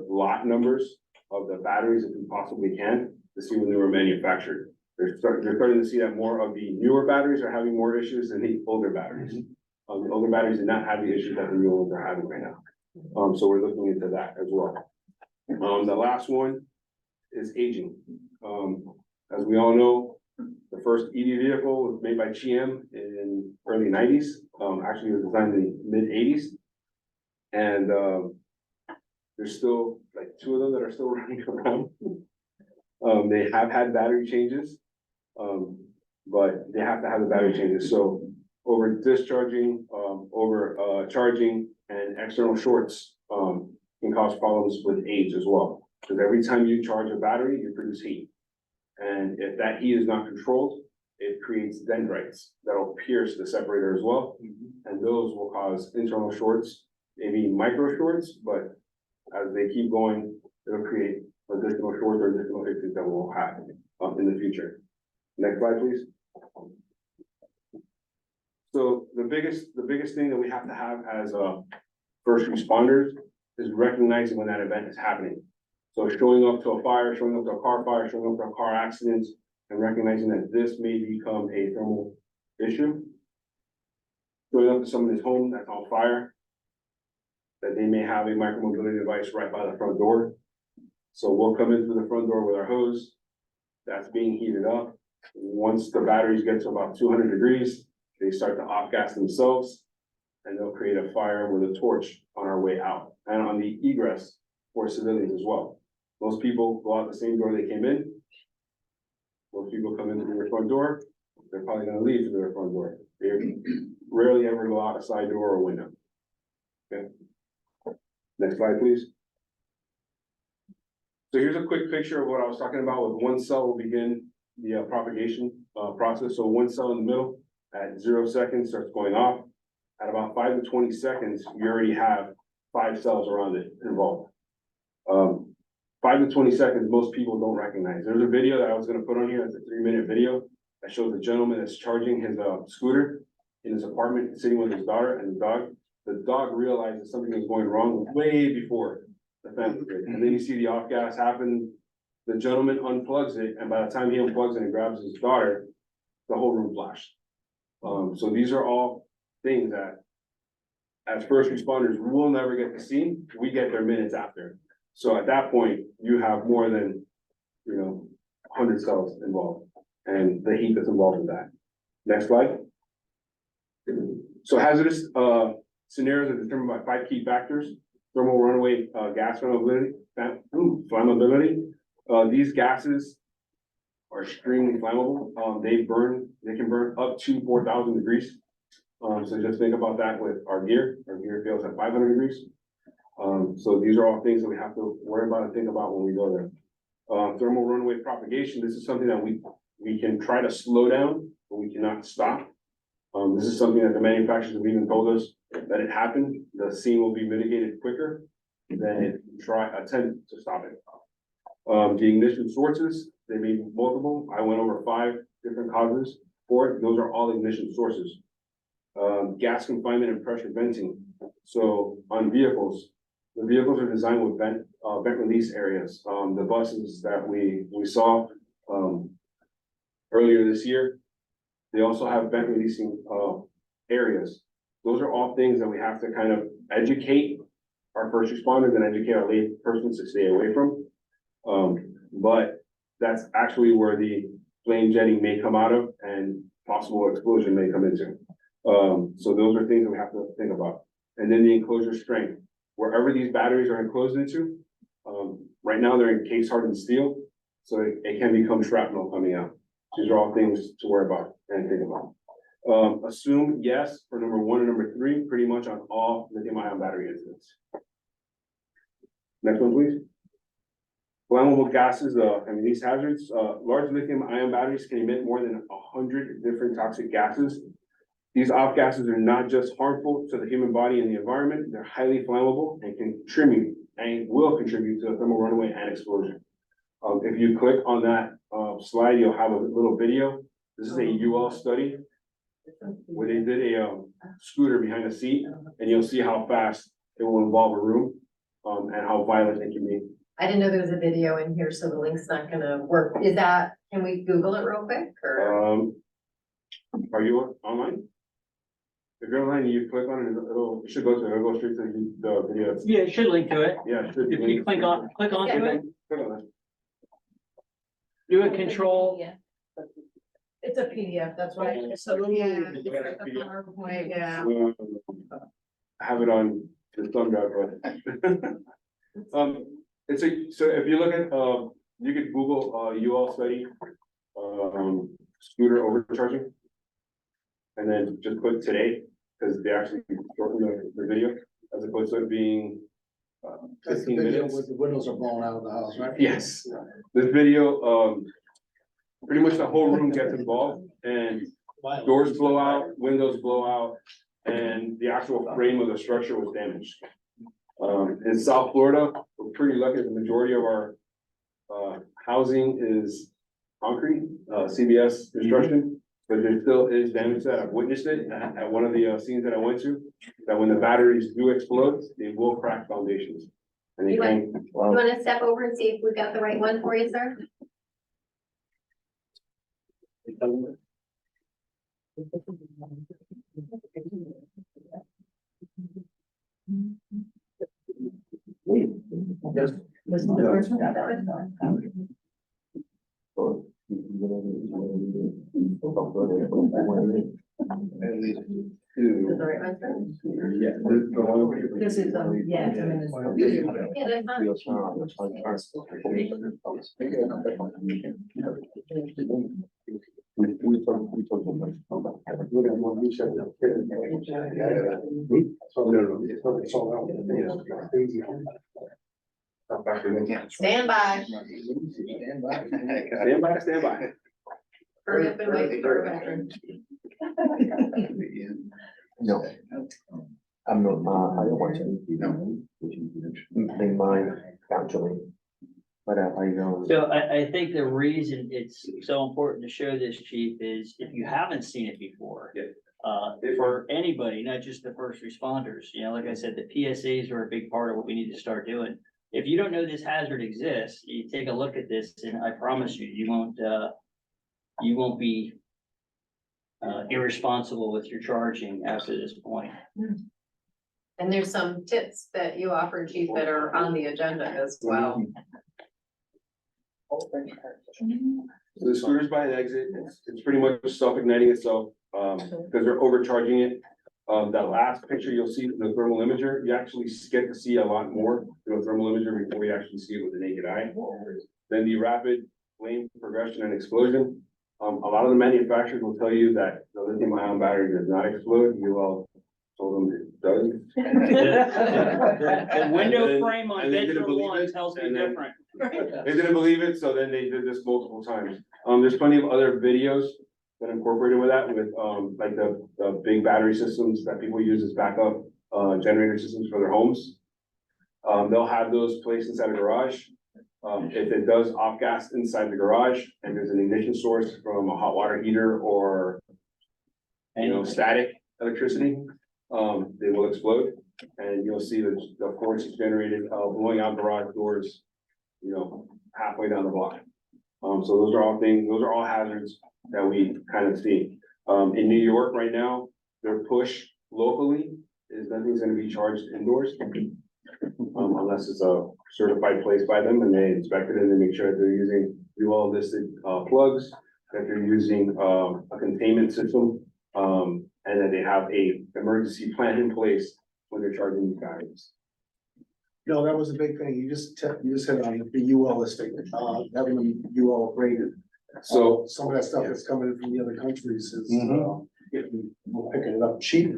lot numbers of the batteries if we possibly can to see when they were manufactured. They're starting to see that more of the newer batteries are having more issues than the older batteries. The older batteries did not have the issues that the new ones are having right now. So we're looking into that as well. The last one is aging. As we all know, the first EV vehicle was made by GM in early 90s. Actually, it was designed in the mid 80s. And there's still like 2 of them that are still running around. They have had battery changes, but they have to have the battery changes. So over discharging, charging and external shorts can cause problems with age as well. Because every time you charge a battery, you produce heat. And if that heat is not controlled, it creates dendrites that'll pierce the separator as well. And those will cause internal shorts, maybe micro shorts, but as they keep going, it'll create additional shorts or additional issues that will happen in the future. Next slide, please. So the biggest thing that we have to have as first responders is recognizing when that event is happening. So showing up to a fire, showing up to a car fire, showing up to a car accident, and recognizing that this may become a thermal issue. Showing up to somebody's home that's on fire, that they may have a micromobility device right by the front door. So we'll come in through the front door with our hose that's being heated up. Once the batteries get to about 200 degrees, they start to off-gas themselves and they'll create a fire with a torch on our way out and on the egress for civilians as well. Most people go out the same door they came in. Most people come in through their front door. They're probably going to leave through their front door. They rarely ever go out a side door or window. Okay. Next slide, please. So here's a quick picture of what I was talking about with one cell will begin the propagation process. So one cell in the middle at 0 seconds starts going off. At about 5 to 20 seconds, you already have 5 cells around it involved. 5 5 to 20 seconds, most people don't recognize. There's a video that I was gonna put on here, it's a 3-minute video that shows a gentleman that's charging his scooter in his apartment, sitting with his daughter and the dog. The dog realizes something was going wrong way before the family did. And then you see the off gas happen. The gentleman unplugs it, and by the time he unplugs it and grabs his daughter, the whole room flashed. So these are all things that as first responders, we'll never get to see. We get there minutes after. So at that point, you have more than, 100 cells involved and the heat that's involved in that. Next slide. So hazardous scenarios are determined by 5 key factors: thermal runaway gas flammability. These gases are extremely flammable. They can burn up to 4,000 degrees. So just think about that with our gear. Our gear fails at 500 degrees. So these are all things that we have to worry about and think about when we go there. Thermal runaway propagation. This is something that we can try to slow down, but we cannot stop. This is something that the manufacturers have even told us that it happened. The scene will be mitigated quicker than if you attempt to stop it. The ignition sources, they may be multiple. I went over 5 different causes for it. Those are all ignition sources. Gas confinement and pressure venting. So on vehicles, the vehicles are designed with vent release areas. The buses that we saw earlier this year, they also have vent releasing areas. Those are all things that we have to kind of educate our first responders and educate our lay persons to stay away from. But that's actually where the flame jetting may come out of and possible explosion may come into. So those are things that we have to think about. And then the enclosure strength, wherever these batteries are enclosed into, right now they're in case hardened steel, so it can become shrapnel coming out. These are all things to worry about and think about. Assume yes for number 1 and number 3, pretty much on all lithium ion battery incidents. Next one, please. Flammable gases, these hazards, large lithium ion batteries can emit more than 100 different toxic gases. These off gases are not just harmful to the human body and the environment, they're highly flammable and will contribute to a thermal runaway and explosion. If you click on that slide, you'll have a little video. This is a UL study where they did a scooter behind a seat, and you'll see how fast it will involve a room and how violent it can be. I didn't know there was a video in here, so the link's not gonna work. Can we Google it real quick or? Are you online? If you're online, you click on it, it'll straight to the video. Yeah, it should link to it. Yeah, it should. If you click on it, Click on it. do a control. It's a PDF, that's why. Yeah. I have it on the thumb drive, but so if you look at you could Google UL study scooter overcharging, and then just click today because they actually shortened the video as opposed to it being 15 minutes. The windows are blown out of the house, right? Yes, this video pretty much the whole room gets involved and doors blow out, windows blow out, and the actual frame of the structure was damaged. In South Florida, we're pretty lucky. The majority of our housing is concrete, CBS construction, but there still is damage that I've witnessed it at one of the scenes that I went to, that when the batteries do explode, they will crack foundations. And they You can. want to step over and see if we've got the right one for you, sir? Yes. This is the first one that was At least This is the right one, sir? This is, yeah. Yeah, that's fine. Stand by. Stand by. Hurry up and wait for a veteran. No. I'm not, I don't want to. They mind actually. But I know. So I think the reason it's so important to show this, chief, is if you haven't seen it before. Yeah. For anybody, not just the first responders, you know, like I said, the PSAs are a big part of what we need to start doing. If you don't know this hazard exists, you take a look at this and I promise you, you won't be irresponsible with your charging after this point. And there's some tips that you offer, chief, that are on the agenda as well. So the scooter's by the exit, it's pretty much self-igniting itself, because they're overcharging it. That last picture you'll see in the thermal imager, you actually get to see a lot more in a thermal imager before you actually see it with the naked eye. Then the rapid flame progression and explosion. A lot of the manufacturers will tell you that the lithium ion battery does not explode. You all told them it does. The window frame on and they didn't Venture believe One it, tells me and then- different. They didn't believe it, so then they did this multiple times. There's plenty of other videos that incorporated with that, with, like the big battery systems that people use as backup, generator systems for their homes. They'll have those placed inside a garage. If it does off gas inside the garage and there's an ignition source from a hot water heater or, static electricity, they will explode. And you'll see the force is generated, blowing out garage doors, halfway down the block. So those are all hazards that we kind of see. In New York right now, their push locally is nothing's gonna be charged indoors. Unless it's a certified place by them and they inspect it and they make sure that they're using UL listed plugs, that they're using a containment system, and that they have a emergency plan in place when they're charging these batteries. No, that was a big thing. You just hit on the UL listing, having them UL graded. So Some of that stuff that's coming in from the other countries is, we're picking it up cheap.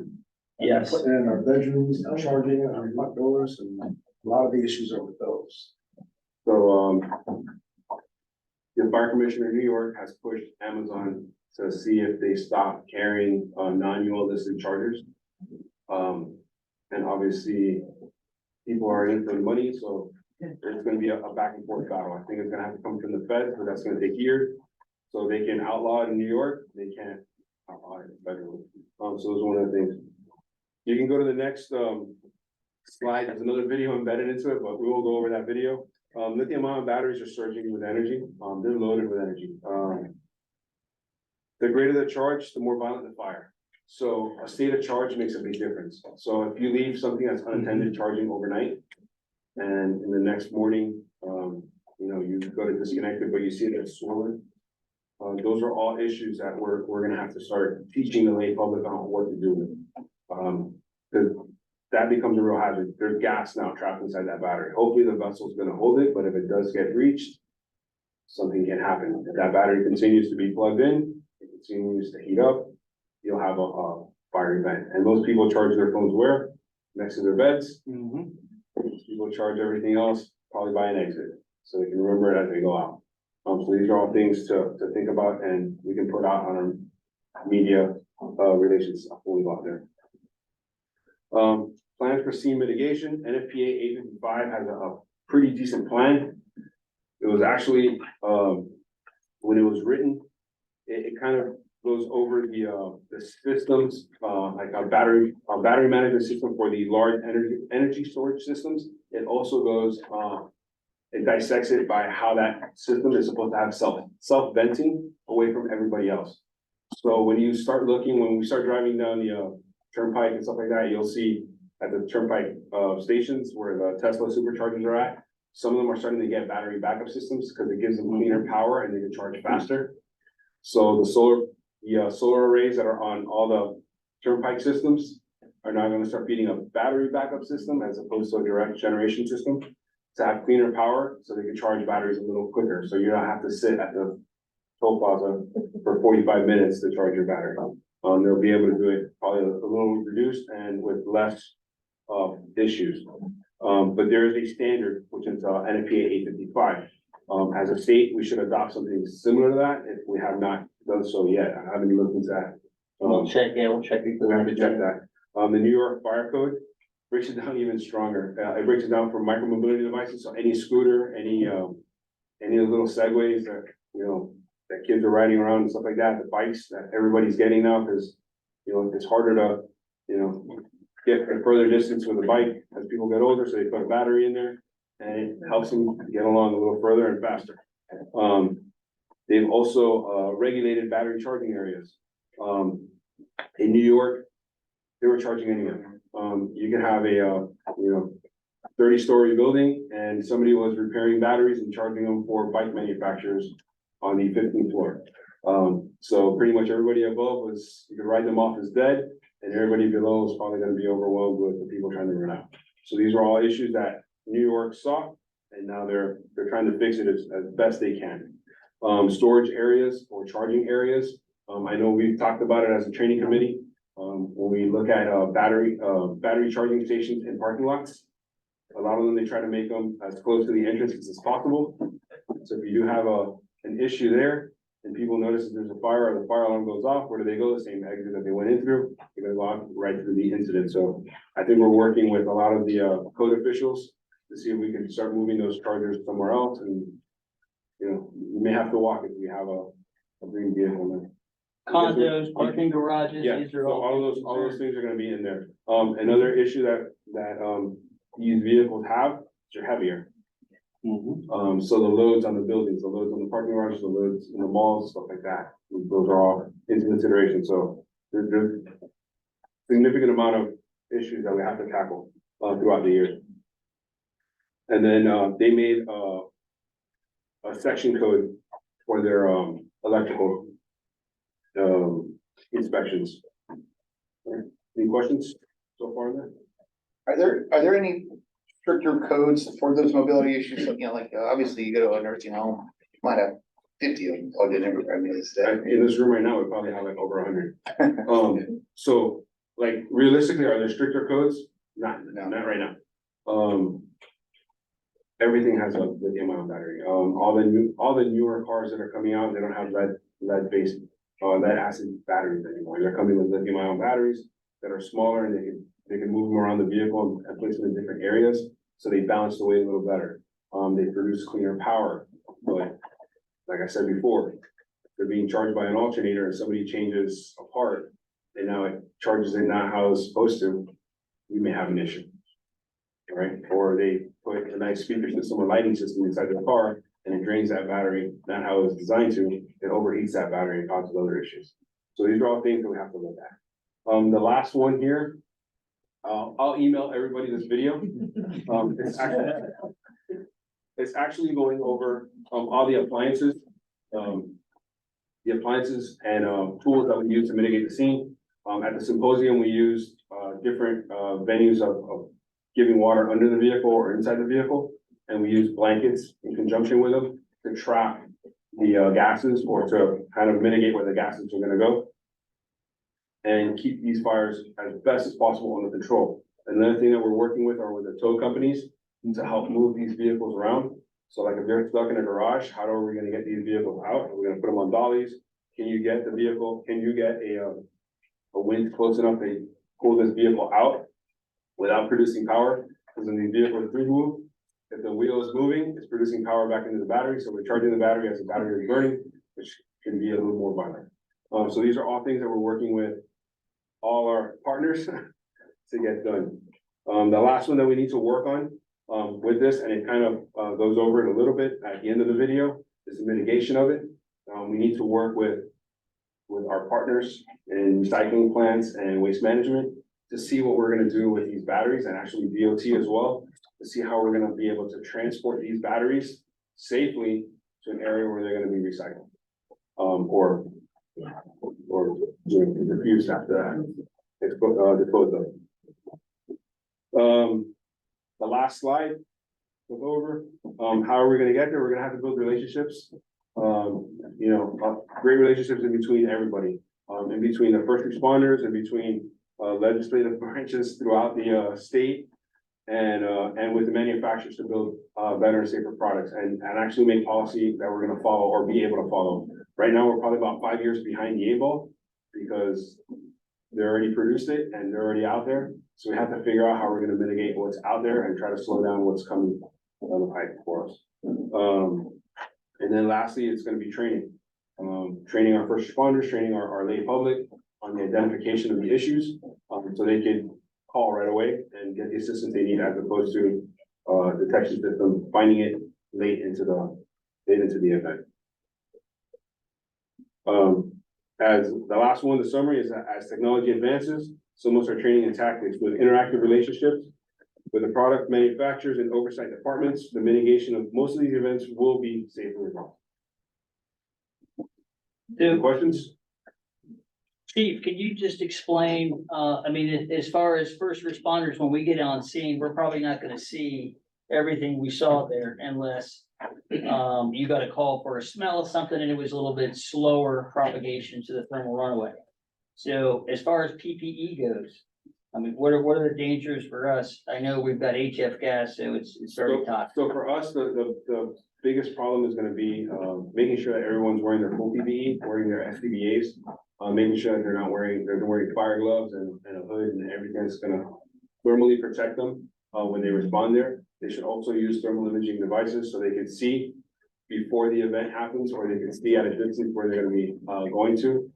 Yes. Putting it in our bedrooms, charging it, our front doors, and a lot of the issues are with those. So, the fire commissioner in New York has pushed Amazon to see if they stop carrying, non-UL listed chargers. And obviously, people are in for the money, so there's gonna be a back and forth battle. I think it's gonna have to come from the feds, but that's gonna take years. So they can outlaw it in New York, they can't outlaw it federally. So those are one of the things. You can go to the next, slide. There's another video embedded into it, but we won't go over that video. Lithium ion batteries are surging with energy. They're loaded with energy. The greater the charge, the more violent the fire. So a state of charge makes a big difference. So if you leave something that's unattended charging overnight, and in the next morning, you go to disconnect it, but you see it as swollen. Those are all issues that we're gonna have to start teaching the lay public on what to do with. Because that becomes a real hazard. There's gas now trapped inside that battery. Hopefully the vessel's gonna hold it, but if it does get breached, something can happen. If that battery continues to be plugged in, it continues to heat up, you'll have a fire event. And most people charge their phones where? Next to their beds. People charge everything else probably by an exit, so they can remember it as they go out. So these are all things to think about, and we can put out on our media relations when we go out there. Plans for sea mitigation, NFPA 855 has a pretty decent plan. It was actually, when it was written, it kind of goes over the systems, like our battery management system for the large energy storage systems. It also goes, it dissects it by how that system is supposed to have self-venting away from everybody else. So when we start driving down the turnpike and stuff like that, you'll see at the turnpike stations where the Tesla superchargers are at, some of them are starting to get battery backup systems because it gives them cleaner power and they can charge faster. So the solar arrays that are on all the turnpike systems are now going to start feeding a battery backup system as opposed to a direct generation system to have cleaner power, so they can charge batteries a little quicker. So you don't have to sit at the toll plaza for 45 minutes to charge your battery. They'll be able to do it probably a little reduced and with less issues. But there is a standard, which is NFPA 855. As a state, we should adopt something similar to that if we have not done so yet. I haven't looked into that. We'll check it. We have to check that. The New York Fire Code breaks it down even stronger. It breaks it down for micromobility devices, so any scooter, any any of the little segways that, you know, that kids are riding around and stuff like that, the bikes that everybody's getting now, because, you know, it's harder to, you know, get a further distance with a bike as people get older, so they put a battery in there, and it helps them get along a little further and faster. They've also, regulated battery charging areas. In New York, they were charging anyway. You can have a, you know, 30-story building, and somebody was repairing batteries and charging them for bike manufacturers on the 15th floor. So pretty much everybody above was, you could write them off as dead, and everybody below is probably gonna be overwhelmed with the people trying to run out. So these are all issues that New York saw, and now they're trying to fix it as best they can. Storage areas or charging areas. I know we've talked about it as a training committee. When we look at battery charging stations in parking lots, a lot of them, they try to make them as close to the entrances as possible. So if you do have an issue there, and people notice that there's a fire or the fire alarm goes off, where do they go? The same exit that they went in through, they're gonna walk right through the incident. So I think we're working with a lot of the code officials to see if we can start moving those chargers somewhere else, and, you know, we may have to walk if we have a green vehicle. Condos, parking garages, Yeah, these so are all those things are gonna be in there. Another issue that these vehicles have, they're heavier. So the loads on the buildings, the loads on the parking garages, the loads in the malls, stuff like that, those are all into consideration. So there's significant amount of issues that we have to tackle throughout the year. And then they made a section code for their electrical inspections. Any questions so far on that? Are there any stricter codes for those mobility issues? You know, like, obviously you go to a nursing home, you might have 50 of them plugged in everywhere. I mean, it's In this room right now, we probably have like over 100. So like realistically, are there stricter codes? Not right now. Everything has a lithium-ion battery. All the newer cars that are coming out, they don't have lead-based lead acid batteries anymore. They're coming with lithium-ion batteries that are smaller, and they can move them around the vehicle and place them in different areas, so they balance the weight a little better. They produce cleaner power, but like I said before, they're being charged by an alternator, and somebody changes a part, and now it charges it not how it's supposed to. We may have an issue, right? Or they put a nice speaker system or lighting system inside the car, and it drains that battery not how it was designed to. It overheats that battery and causes other issues. So these are all things that we have to look at. The last one here, I'll email everybody this video. It's actually going over all the appliances and tools that we use to mitigate the scene. At the symposium, we used different venues of giving water under the vehicle or inside the vehicle, and we used blankets in conjunction with them to trap the gases, or to kind of mitigate where the gases are going to go, and keep these fires as best as possible under control. Another thing that we're working with are with the tow companies to help move these vehicles around. So like if they're stuck in a garage, how are we gonna get these vehicles out? Are we gonna put them on dollies? Can you get the vehicle, can you get a wind close enough to pull this vehicle out without producing power? Because when these vehicles do move, if the wheel is moving, it's producing power back into the battery. So we're charging the battery as the battery is burning, which can be a little more violent. So these are all things that we're working with all our partners to get done. The last one that we need to work on with this, and it kind of goes over it a little bit at the end of the video, is the mitigation of it. We need to work with our partners in recycling plants and waste management to see what we're gonna do with these batteries, and actually DOT as well, to see how we're gonna be able to transport these batteries safely to an area where they're gonna be recycled. Or refused after that. Disposed of. The last slide, look over, how are we gonna get there? We're gonna have to build relationships. Great relationships in between everybody, in between the first responders, in between legislative branches throughout the state, and with the manufacturers to build better and safer products, and actually make policy that we're gonna follow or be able to follow. Right now, we're probably about 5 years behind the 8 ball, because they already produced it and they're already out there. So we have to figure out how we're gonna mitigate what's out there and try to slow down what's coming down the pipe for us. And then lastly, it's gonna be training. Training our first responders, training our lay public on the identification of the issues, so they can call right away and get the assistance they need as opposed to detection system finding it late into the event. As the last one, the summary is that as technology advances, so most our training and tactics with interactive relationships with the product manufacturers and oversight departments, the mitigation of most of these events will be safely resolved. Any questions? Chief, can you just explain, I mean, as far as first responders, when we get on scene, we're probably not gonna see everything we saw there unless you got a call for a smell of something and it was a little bit slower propagation to the thermal runaway. So as far as PPE goes, I mean, what are the dangers for us? I know we've got HF gas, so it's very toxic. So for us, the biggest problem is gonna be, making sure that everyone's wearing their full PPE, wearing their SCBAs. Making sure that they're wearing fire gloves and a hood and everything that's gonna thermally protect them, when they respond there. They should also use thermal imaging devices so they can see before the event happens, or they can see at a distance where they're gonna be, going to.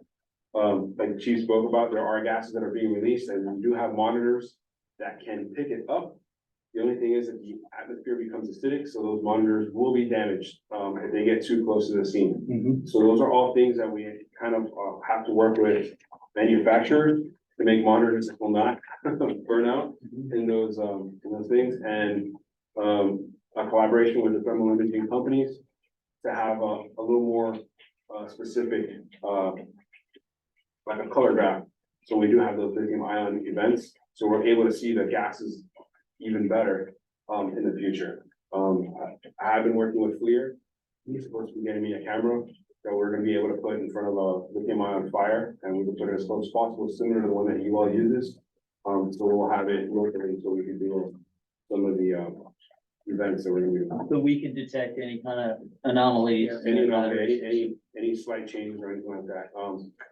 Like the chief spoke about, there are gases that are being released, and we do have monitors that can pick it up. The only thing is that the atmosphere becomes acidic, so those monitors will be damaged, if they get too close to the scene. So those are all things that we kind of, have to work with manufacturers to make monitors that will not burn out in those things, and, a collaboration with the thermal imaging companies to have a little more, specific, like a color graph. So we do have those lithium ion events, so we're able to see the gases even better, in the future. I have been working with FLIR. He's supposed to be getting me a camera that we're gonna be able to put in front of a lithium ion fire, and we can put it as close as possible, similar to the one that you all uses. So we'll have it locally, so we can do some of the, events that we're gonna do. So we can detect any kind of anomalies. Any slight changes or anything like that.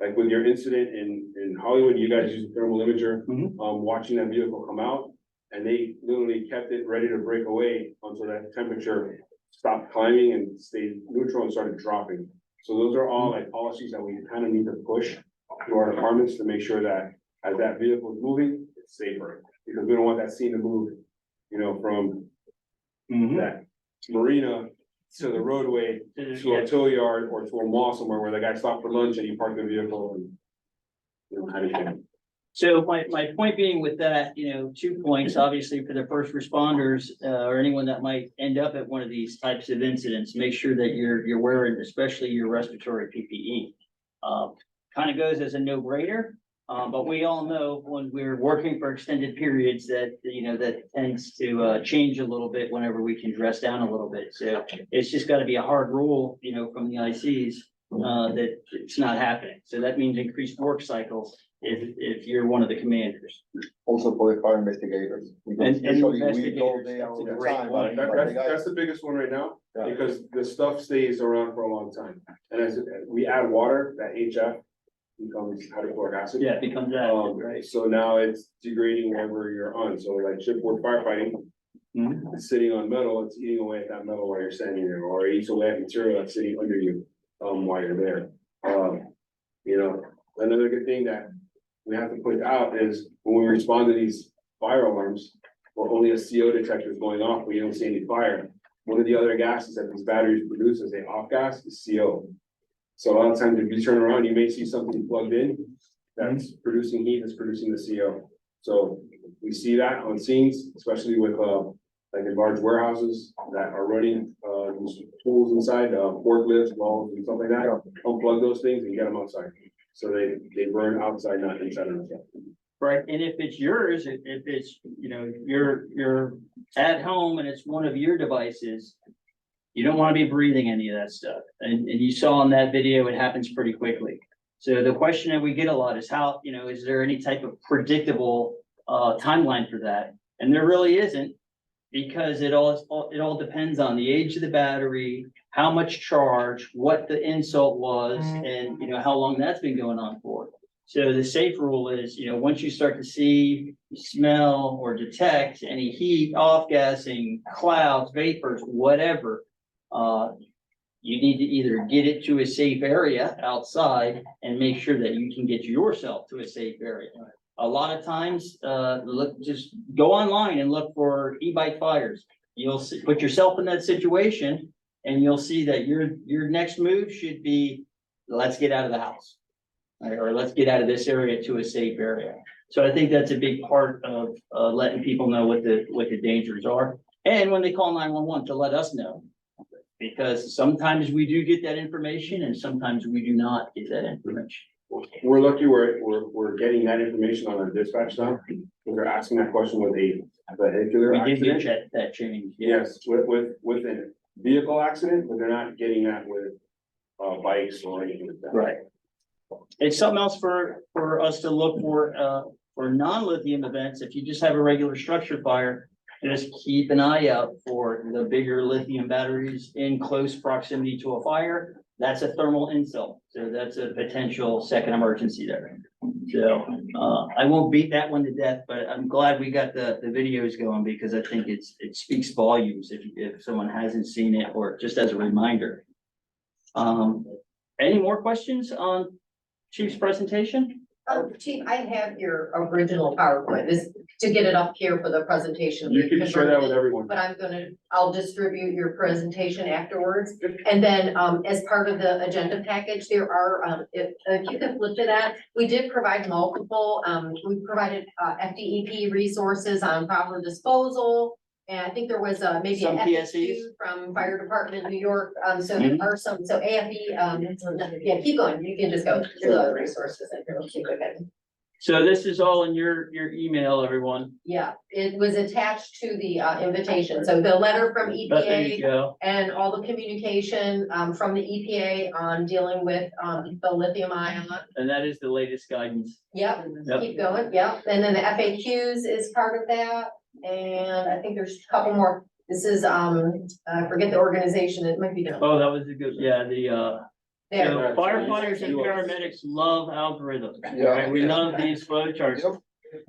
Like with your incident in Hollywood, you guys used a thermal imager, watching that vehicle come out. And they literally kept it ready to break away until that temperature stopped climbing and stayed neutral and started dropping. So those are all like policies that we kind of need to push to our departments to make sure that as that vehicle is moving, it's safer. Because we don't want that scene to move, from that marina to the roadway, to a tow yard or to a mall somewhere where the guy stopped for lunch and he parked the vehicle and, had anything. So my point being with that, 2 points, obviously for the first responders, or anyone that might end up at one of these types of incidents, make sure that you're wearing, especially your respiratory PPE. Kind of goes as a no-brainer, but we all know when we're working for extended periods that, that tends to change a little bit whenever we can dress down a little bit. So it's just gotta be a hard rule, from the ICs, that it's not happening. So that means increased work cycles if you're one of the commanders. Also for the car investigators. Because And usually we investigators, go there that's all a the great time, point. but the guys- That's the biggest one right now, Yeah. because the stuff stays around for a long time. And as we add water, that HF becomes hydrochloric acid. Yeah, it becomes that, right? So now it's degrading wherever you're on. So like shipboard firefighting, it's sitting on metal, it's eating away at that metal while you're standing there, or it eats away at material that's sitting under you, while you're there. Another good thing that we have to put out is when we respond to these fire alarms, where only a CO detector is going off, but you don't see any fire. One of the other gases that these batteries produce as they off gas is CO. So a lot of times if you turn around, you may see something plugged in that's producing heat, that's producing the CO. So we see that on scenes, especially with like in large warehouses that are running these tools inside, forklifts, walls and stuff like that. Unplug those things and get them outside. So they burn outside, not inside of the. Right, and if it's yours, if it's, you're at home and it's one of your devices, you don't want to be breathing any of that stuff. And you saw in that video, it happens pretty quickly. So the question that we get a lot is how, is there any type of predictable timeline for that? And there really isn't, because it all depends on the age of the battery, how much charge, what the insult was, and how long that's been going on for. So the safe rule is, once you start to see, smell, or detect any heat, off-gassing, clouds, vapors, whatever, you need to either get it to a safe area outside and make sure that you can get yourself to a safe area. A lot of times, just go online and look for e-bike fires. You'll see, put yourself in that situation and you'll see that your next move should be, let's get out of the house. Or let's get out of this area to a safe area. So I think that's a big part of letting people know what the dangers are. And when they call 911 to let us know. Because sometimes we do get that information and sometimes we do not get that information. We're lucky we're getting that information on our dispatch now, because they're asking that question with a vehicular We did accident. get that change. Yeah. Yes, with a vehicle accident, but they're not getting that with bikes or anything like that. Right. It's something else for us to look for non-lithium events. If you just have a regular structure fire, just keep an eye out for the bigger lithium batteries in close proximity to a fire. That's a thermal insult. So that's a potential second emergency there. So I won't beat that one to death, but I'm glad we got the videos going because I think it speaks volumes if someone hasn't seen it or just as a reminder. Any more questions on Chief's presentation? Chief, I have your original PowerPoint, this, to get it up here for the presentation. You can share that with everyone. But I'll distribute your presentation afterwards. And then, as part of the agenda package, there are, if you could flip to that, we did provide multiple, we provided, FDEP resources on proper disposal. And I think there was maybe Some an FAQ PSEs. from Fire Department New York, so there are some, so AFE, yeah, keep going, you can just go through the other resources and we'll keep it. So this is all in your email, everyone. Yeah, it was attached to the invitation, so the letter from There you EPA go. and all the communication from the EPA on dealing with the lithium ion. And that is the latest guidance. Yep, Yep. keep going, yep, and then the FAQs is part of that, and I think there's a couple more. This is I forget the organization, it might be done. Oh, that was a good, yeah, There. so firefighters and paramedics love algorithms. Yeah. Right? We love these flow charts. Some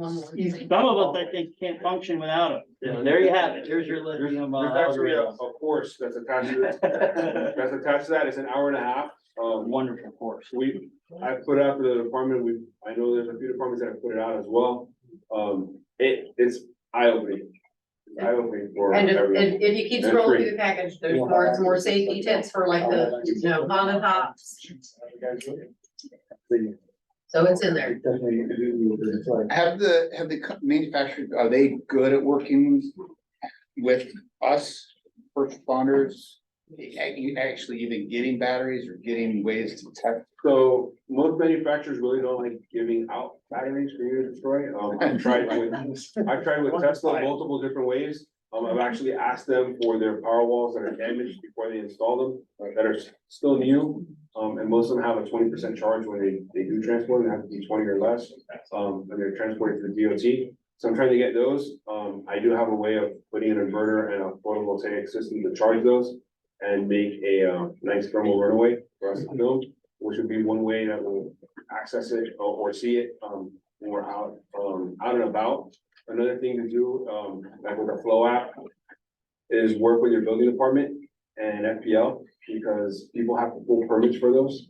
of us, I think, can't function without them. So there you have it. There's your lithium There's actually a algorithm. course that's attached to it. That's attached to that. It's an hour and a half. Wonderful course. I put out to the department. I know there's a few departments that have put it out as well. It's eye-opening. It's eye-opening for And everyone. if you keep And scrolling free. through the package, there's more safety tips for like the, mom and pops. So it's in there. Have the manufacturers, are they good at working with us, first responders? Actually even getting batteries or getting ways to test? So most manufacturers really don't like giving out batteries for you to destroy. I've tried with Tesla multiple different ways. I've actually asked them for their power walls that are damaged before they install them, that are still new. And most of them have a 20% charge when they do transport, they have to be 20 or less. And they're transported to the DOT. So I'm trying to get those. I do have a way of putting an inverter and a photovoltaic system to charge those and make a nice thermal runaway for us to film, which would be one way that we'll access it or see it when we're out and about. Another thing to do, like with the Flow app, is work with your building department and FPL, because people have to pull permits for those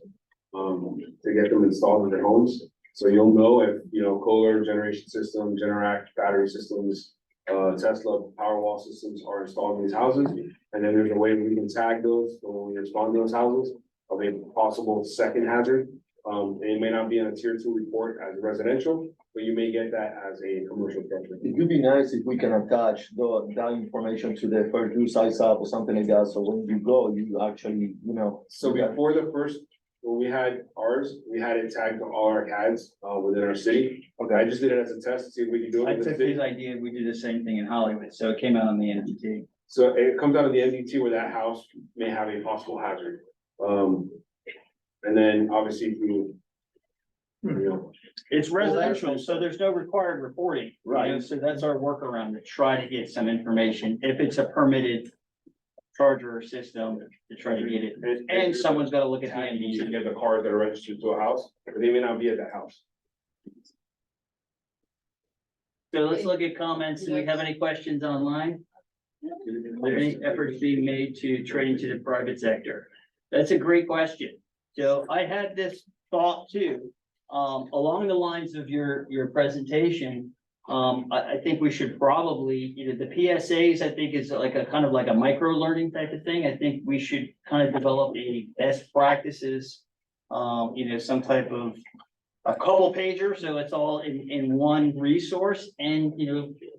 to get them installed in their homes. So you'll know if, Kohler generation system, Generac battery systems, Tesla Powerwall systems are installed in these houses. And then there's a way we can tag those when we respond to those houses of a possible second hazard. It may not be in a tier 2 report as residential, but you may get that as a commercial structure. It would be nice if we can attach that information to the first use size up or something like that, so when you go, you actually, So before the first, when we had ours, we had it tagged to all our CADs within our city. Okay, I just did it as a test to see if we could do it. I in the took city. his idea, we did the same thing in Hollywood, so it came out on the NDT. So it comes out of the MDT where that house may have a possible hazard. And then obviously if It's residential, so there's no required reporting. Right. So that's our workaround to try to get some information, if it's a permitted charger or system, to try to get it. And someone's gotta look at the you NDT. get the cars that are registered to a house, but they may not be at that house. So let's look at comments. Do we have any questions online? Are there any efforts being made to trade into the private sector? That's a great question. So I had this thought too, along the lines of your presentation. I think we should probably, the PSAs, I think is like a kind of like a micro learning type of thing. I think we should kind of develop a best practices, some type of a couple pager, so it's all in one resource, and,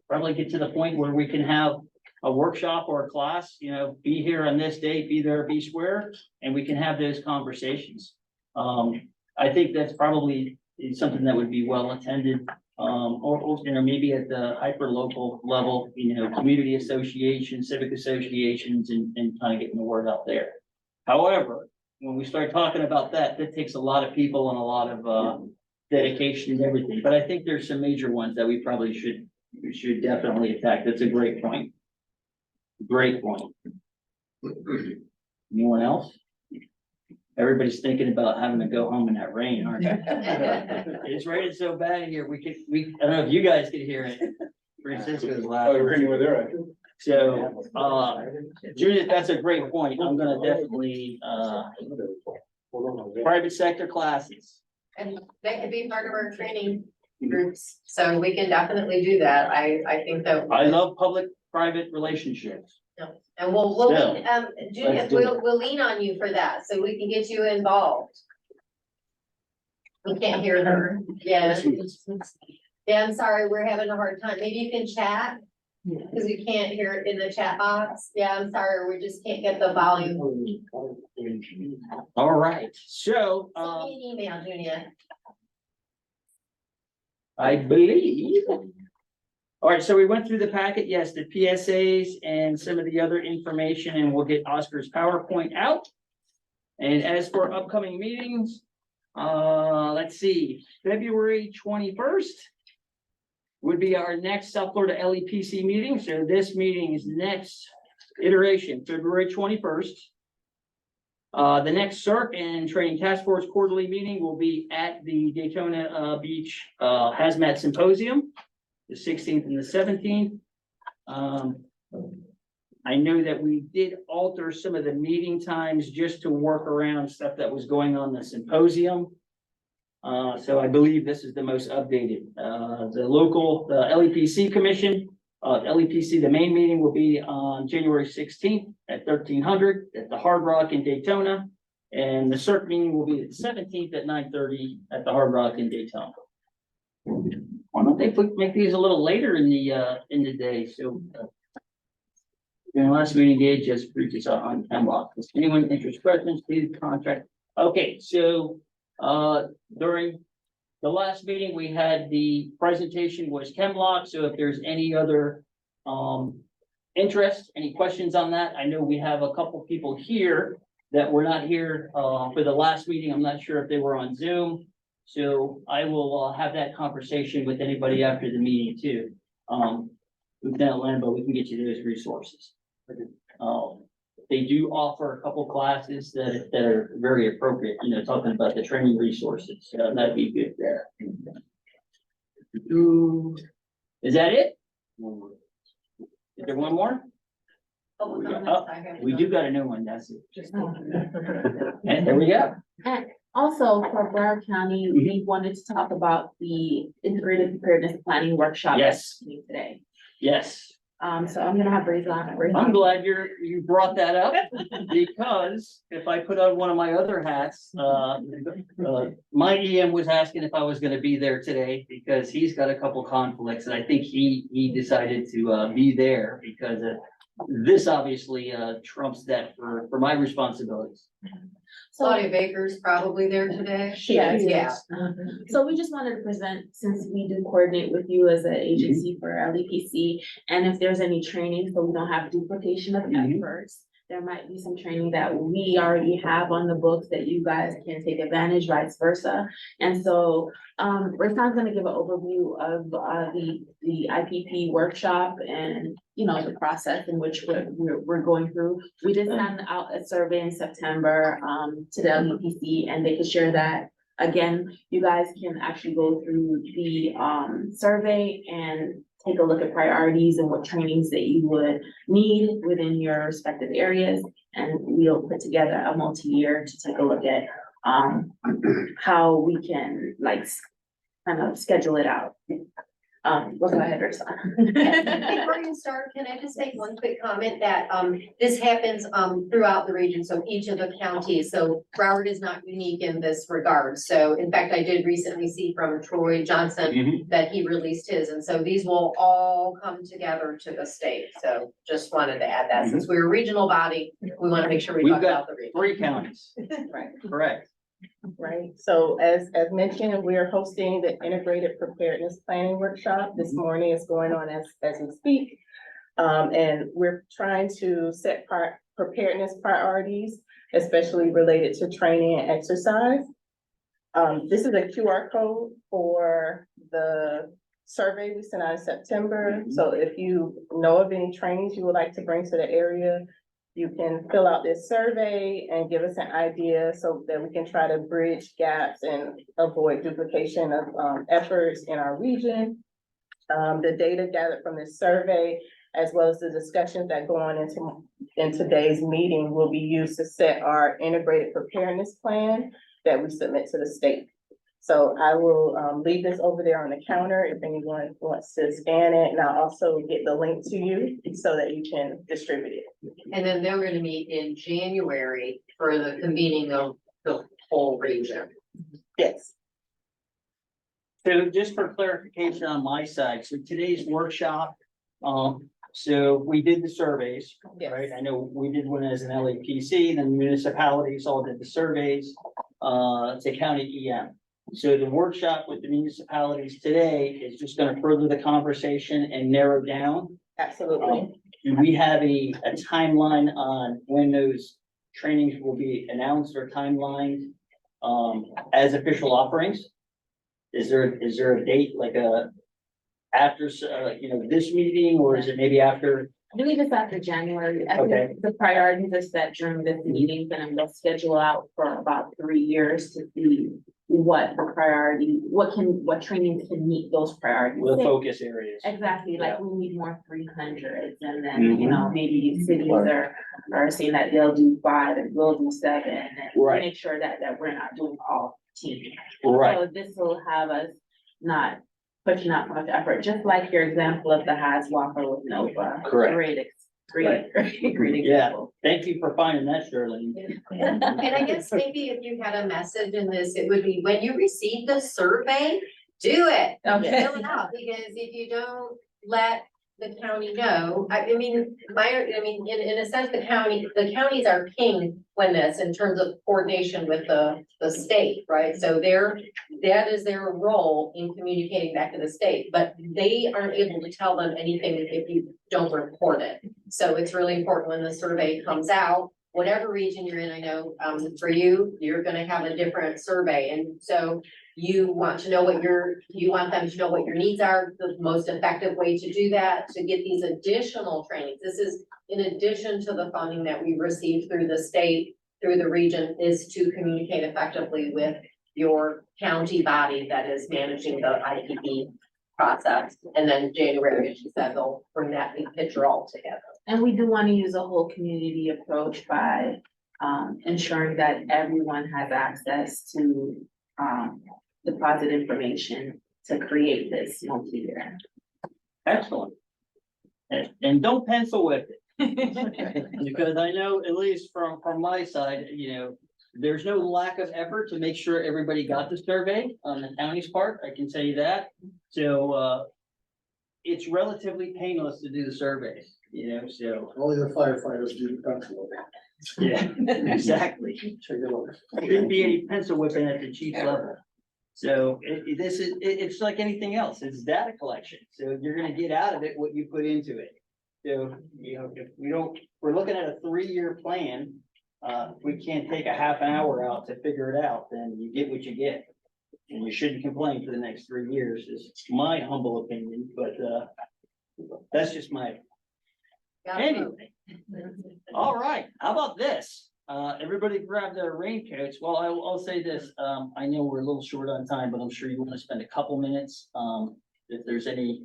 probably get to the point where we can have a workshop or a class, be here on this date, be there, be square, and we can have those conversations. I think that's probably something that would be well attended, or maybe at the hyper local level, community associations, civic associations, and kind of getting the word out there. However, when we start talking about that takes a lot of people and a lot of dedication and everything. But I think there's some major ones that we probably should definitely attack. That's a great point. Great point. Anyone else? Everybody's thinking about having to go home in that rain, aren't they? It's raining so bad here. I don't know if you guys could hear it. Francisco's laughing. Oh, raining where they're at. So, Judith, that's a great point. I'm gonna definitely, private sector classes. And that could be part of our training groups, so we can definitely do that. I think that. I love public-private relationships. And we'll lean, Judith, we'll lean on you for that, so we can get you involved. We can't hear her. Yeah. Yeah, I'm sorry, we're having a hard time. Maybe you can chat, because we can't hear it in the chat box. Yeah, I'm sorry, we just can't get the volume. All right, so, Send me an email, Junia. I believe. All right, so we went through the packet, yes, the PSAs and some of the other information, and we'll get Oscar's PowerPoint out. And as for upcoming meetings, let's see, February 21st would be our next South Florida LEPC meeting. So this meeting is next iteration, February 21st. The next CERC and Training Task Force quarterly meeting will be at the Daytona Beach Hazmat Symposium, the 16th and the 17th. I know that we did alter some of the meeting times just to work around stuff that was going on the symposium. So I believe this is the most updated. The LEPC commission, LEPC, the main meeting will be on January 16th at 1300 at the Hard Rock in Daytona. And the CERC meeting will be the 17th at 9:30 at the Hard Rock in Daytona. Why don't they make these a little later in the day? So, last meeting day just briefly on 10 blocks. If anyone interested, questions, please contact. Okay, so during the last meeting, we had the presentation was Chemlock. So if there's any other interest, any questions on that, I know we have a couple people here that were not here for the last meeting. I'm not sure if they were on Zoom. So I will have that conversation with anybody after the meeting too. Lieutenant Lambo, we can get you those resources. They do offer a couple classes that are very appropriate, talking about the training resources. So that'd be good there. Is that it? Is there one more? We do got a new one, that's it. And there we go. And also for Broward County, we wanted to talk about the integrated preparedness planning workshop. Yes. Today. Yes. So I'm gonna have Razan. I'm glad you brought that up, because if I put on one of my other hats, my EM was asking if I was gonna be there today, because he's got a couple conflicts, and I think he decided to be there because this obviously trumps that for my responsibilities. Claudia Baker's probably there today. Yeah. So we just wanted to present, since we do coordinate with you as an agency for LEPC, and if there's any training, so we don't have duplication of efforts. There might be some training that we already have on the books that you guys can take advantage, vice versa. And so Rasan's gonna give an overview of the IPP workshop and the process in which we're going through. We did send out a survey in September to the LEPC, and they could share that. Again, you guys can actually go through the survey and take a look at priorities and what trainings that you would need within your respective areas. And we'll put together a multi-year to take a look at, how we can like kind of schedule it out. Go ahead, Ursa. Before you start, can I just make one quick comment that, this happens, throughout the region, so each of the counties, so Broward is not unique in this regard. So in fact, I did recently see from Troy Johnson that he released his, and so these will all come together to the state. So just wanted to add that, since we're a regional body, we want to make sure we We've talk got about the region. 3 counties, Right. correct? Right, so as mentioned, we're hosting the Integrated Preparedness Planning Workshop. This morning is going on as we speak. And we're trying to set preparedness priorities, especially related to training and exercise. This is a QR code for the survey we sent out in September. So if you know of any trainings you would like to bring to the area, you can fill out this survey and give us an idea so that we can try to bridge gaps and avoid duplication of efforts in our region. The data gathered from this survey, as well as the discussions that go on in today's meeting, will be used to set our integrated preparedness plan that we submit to the state. So I will leave this over there on the counter if anyone wants to scan it, and I'll also get the link to you so that you can distribute it. And then they're gonna meet in January for the convening of the whole region. Yes. So just for clarification on my side, so today's workshop, so we did the surveys, right? I know we did one as an LEPC, then the municipalities all did the surveys, to county EM. So the workshop with the municipalities today is just gonna further the conversation and narrow down. Absolutely. Do we have a timeline on when those trainings will be announced or timelined, as official offerings? Is there a date, like after, this meeting, or is it maybe after? I believe it's after January. I Okay. think the priorities are set during this meeting, and they'll schedule out for about 3 years to see what the priority, what trainings can meet those priorities. The focus areas. Exactly, like Yeah. we need more 300s, and then, maybe cities are saying that they'll do 5 and we'll do 7. And Right. make sure that we're not doing all 10. Right. So this will have us not pushing out much effort, just like your example of the Haas Whopper with Nova. Correct. Great Yeah, example. thank you for finding that, Shirley. And I guess maybe if you had a message in this, it would be when you receive the survey, do it. Okay. Fill it out, because if you don't let the county know, I mean, in a sense, the counties are king when this, in terms of coordination with the state, right? So that is their role in communicating back to the state, but they aren't able to tell them anything if you don't report it. So it's really important when the survey comes out, whatever region you're in, I know, for you, you're gonna have a different survey, and so you want to know you want them to know what your needs are, the most effective way to do that, to get these additional trainings. This is in addition to the funding that we received through the state, through the region, is to communicate effectively with your county body that is managing the IPP process. And then January, as you said, they'll bring that big picture all together. And we do want to use a whole community approach by ensuring that everyone has access to deposit information to create this multi-year. Excellent. And don't pencil with it. Because I know, at least from my side, there's no lack of effort to make sure everybody got the survey on the county's part, I can tell you that. So it's relatively painless to do the surveys, so. Only the firefighters do the pencil. Yeah, exactly. Shouldn't be any pencil whipping at the chief level. So it's like anything else, it's data collection, so you're gonna get out of it what you put into it. So, if we're looking at a 3-year plan, if we can't take a half an hour out to figure it out, then you get what you get. And you shouldn't complain for the next 3 years, is my humble opinion, but that's just my. Anyway, all right, how about this? Everybody grab their raincoats. Well, I'll say this, I know we're a little short on time, but I'm sure you want to spend a couple minutes. If there's any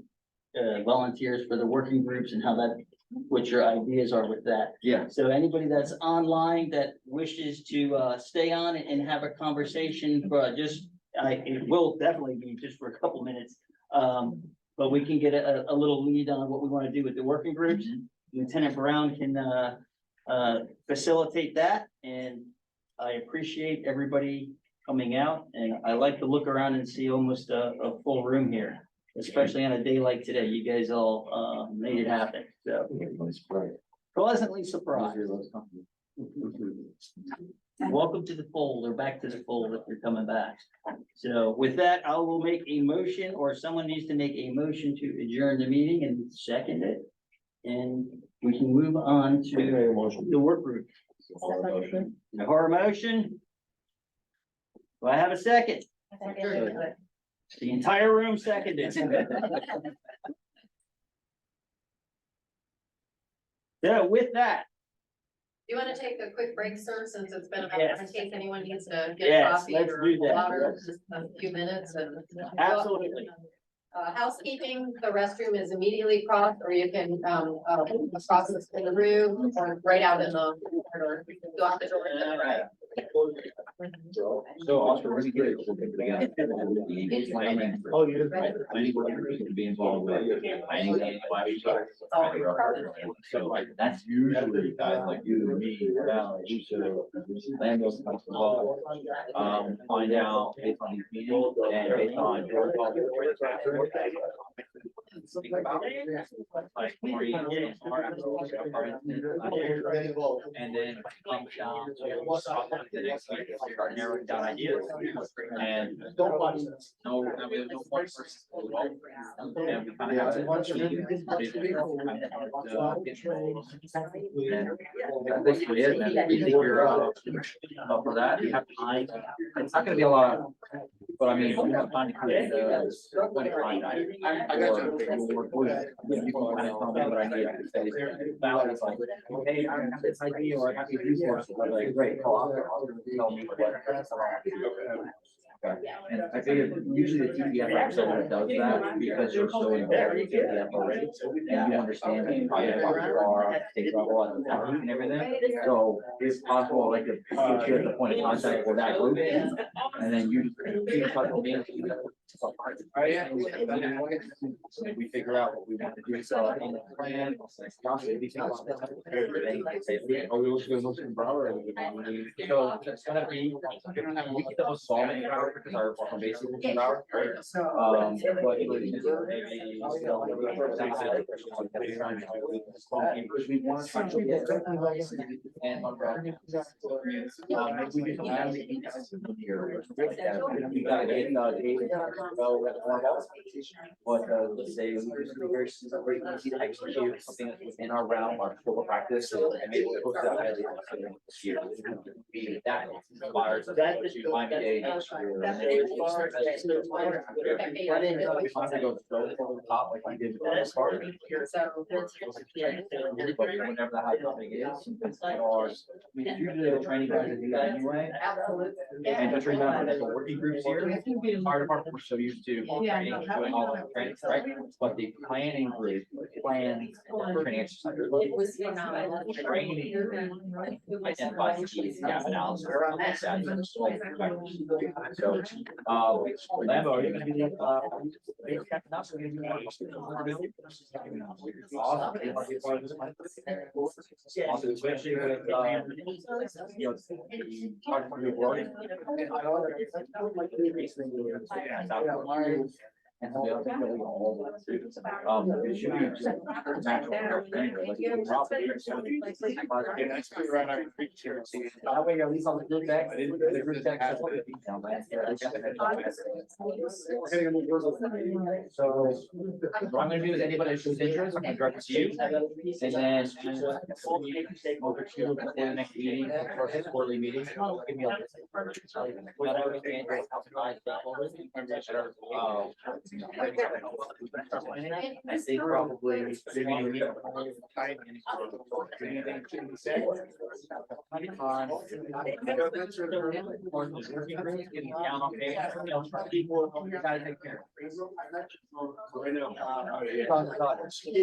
volunteers for the working groups and how that, what your ideas are with that. Yeah. So anybody that's online that wishes to stay on and have a conversation for it will definitely be just for a couple minutes. But we can get a little lead on what we want to do with the working groups. Lieutenant Brown can facilitate that, and I appreciate everybody coming out, and I like to look around and see almost a full room here, especially on a day like today. You guys all made it happen, so pleasantly surprised. Welcome to the fold, or back to the fold if you're coming back. So with that, I will make a motion, or someone needs to make a motion to adjourn the meeting and second it. And we can move on to the work group. The horror motion. Do I have a second? The entire room seconded. So with that, Do you want to take a quick break, sir, since it's been about, Yes. in case anyone needs to get Yes, coffee let's or do that. water, just a few minutes and. absolutely. Housekeeping, the restroom is immediately across, or you can, across the room, or right out in the corridor. Go out the door. All right. So Oscar, when we get it, we'll get together. Planning. Oh, you Planning board members can be involved with planning and so like, that's usually guys like you and me, land those types of laws. Find out based on these meetings and based on your think about it. Like, Maureen, and then comes down to the next week, start narrowing down ideas. And no, we have no one person. And we kind of have it. And basically it, and we think you're up for that, you have time. It's not gonna be a lot, but I mean, you have time to kind of, when to find out. I got you. You can kind of tell me what I need to say. Val is like, hey, I have this idea, or I have these resources, I'm like, great, call out, tell me what. Okay. And I figured usually the TDF representative does that because you're so involved in TDF already, and you understand the project are, state level and everything. So it's possible, I like to put you at the point of contact for that group, and then you talk to me. We figure out what we want to do, so in the plan, so it's gonna be, we get the most solving power because our basic power, right? But it was because we want to try to get and we do something here. We got but let's say we just do very very easy to execute something that's within our realm, our scope of practice, and maybe we'll post that highly this year. That inspires us to find a next year. We want to go so over the top like we did with this part. But whenever the high topic is, or usually the training guys do that anyway. And just remember that the working groups here, fire department, we're so used to training, doing all the training, right? But the planning group plans training exercises. Training identifies the gap analysis. So, Lambo, are you gonna be the awesome, especially with and so the other thing that we all it should be just natural. That way, at least on the group text, the group text. So what I'm gonna do is anybody who's interested, I'm gonna direct it to you. And then over to the next meeting, first quarterly meeting. Give me a I think probably.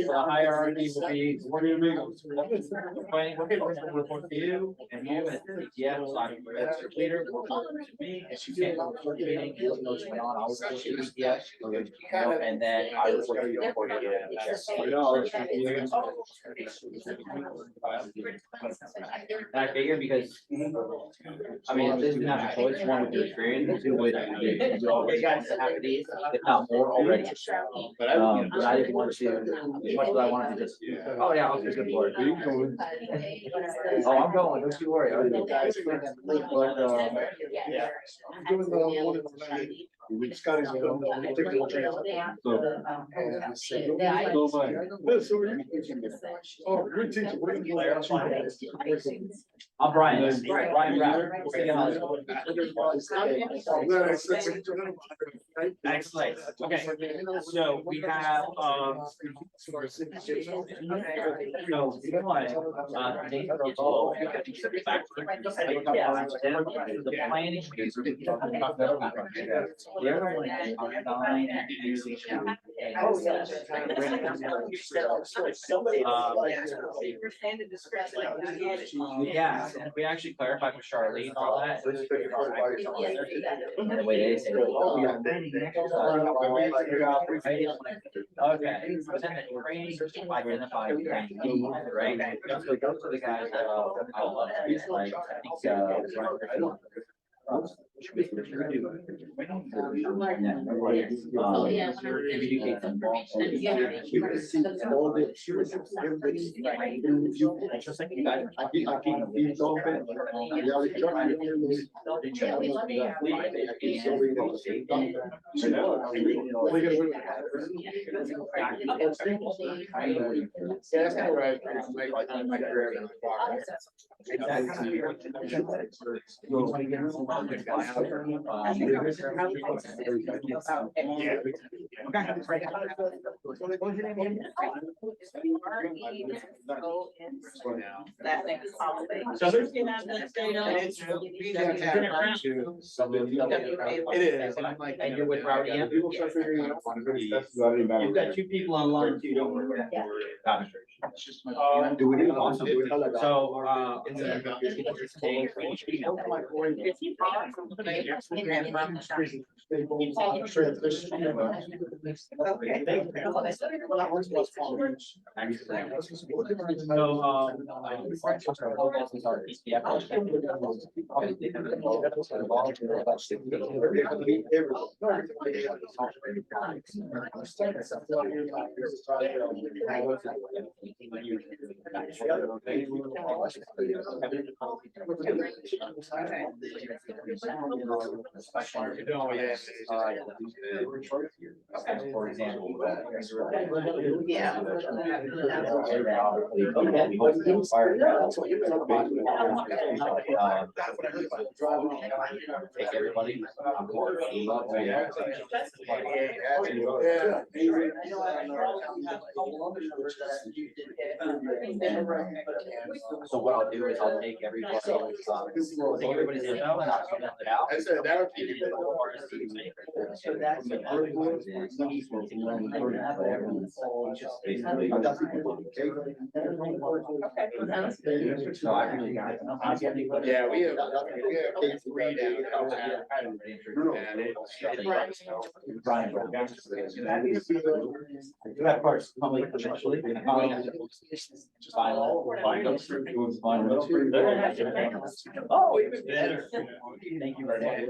The hierarchy will be. Planning will report to you, and you as the DTF, leader, will report to me, and she can't report to the meeting, you'll know what's going on, I will report to the DTF, and then I will report to you. And I figure because, I mean, if this didn't have a choice, one with your experience, two with, you always want to have these, if not more already. But I didn't want to, as much as I wanted to just, oh yeah, I'll just go for it. Oh, I'm going, don't you worry. Scotty's going. Oh, good teacher. I'm Brian. Brian Rapp. Excellent. Okay, so we have, so one, the planning. The other one is online using. Yeah, we actually clarified with Charlene all that. And the way they say. Okay, but then the training identified, right? So go to the guys that I love, like, I think, So who's gonna have that state on? It is, and I'm like, and you're with Robert, yeah. You've got two people online too, don't worry. Awesome. So, for example. Yeah. Take everybody. So what I'll do is I'll take everybody, everybody's info and I'll fill it out. So that's. So I really got it. Yeah, we have 3 down. That part's public eventually. Oh, even better. Thank you very much.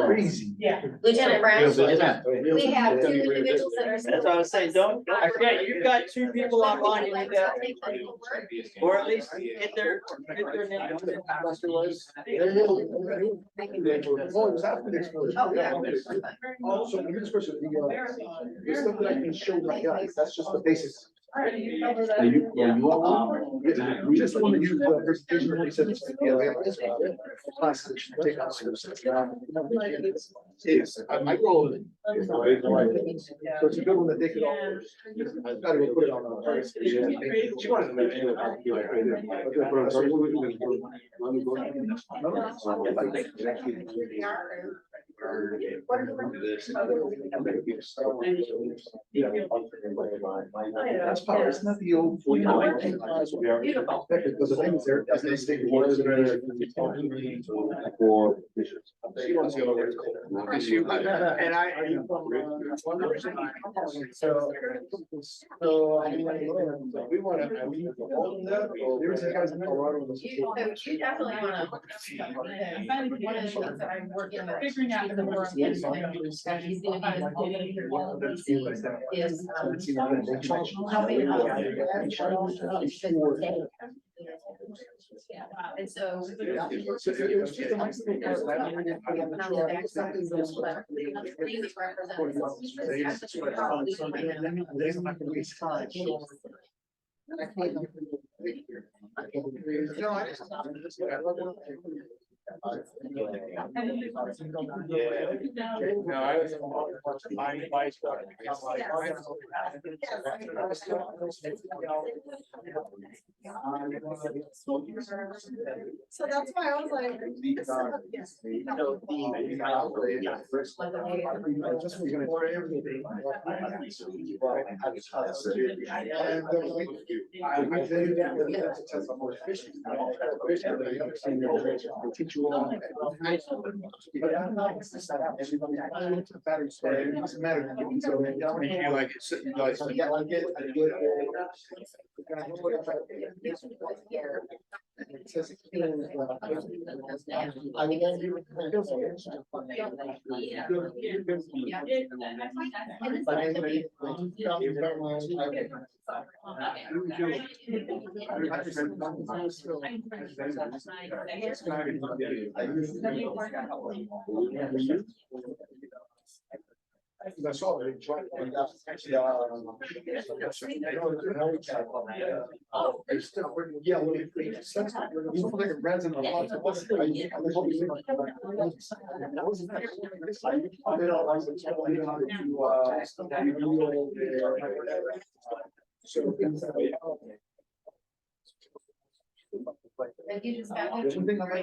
Crazy. Yeah. Lieutenant Brown, we have 2 individuals that are. That's what I was saying, I forget, you've got 2 people online, you need to, or at least get their name. Oh, yeah. So the next question, the stuff that I can show my guys, that's just the basics. We just want to use the presentation. They said it's- yeah, we have this class that should take us. Yes, my goal is. So it's a good one that they could all. I've got to go put it on. She wanted to make sure that I could do it. That's probably, it's not the old. Because the thing is, there, as they stick words in there. For. She wants to go over. And I. So, I mean, we want to. There was a guy in Colorado. You definitely wanna. One of the things that I'm working with. Figuring out the work. He's gonna be is, helping and so. So that's why I was like. Teach you all. But I'm not. It doesn't matter. So, You like it, sitting, like, yeah, I get. It says. I saw it. Oh, it's still, yeah, when it it's like a resin. Like you just got. I went there for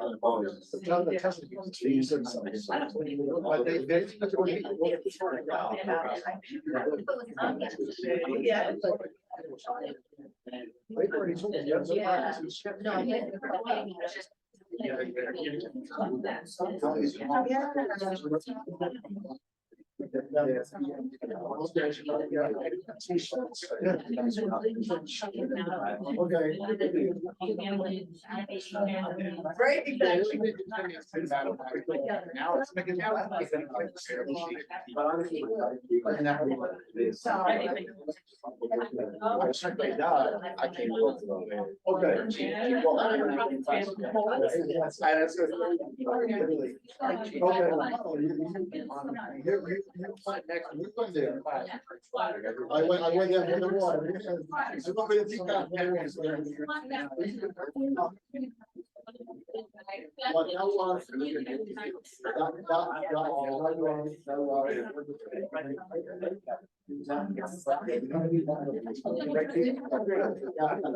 the water.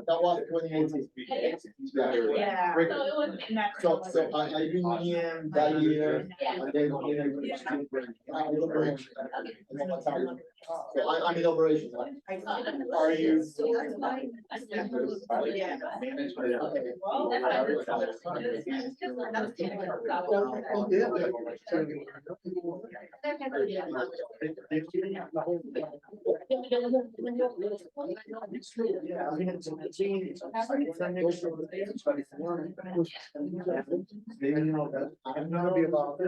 That was 2018. Yeah. So I union that year, and then I'm in operation. Are you? I'm gonna be about.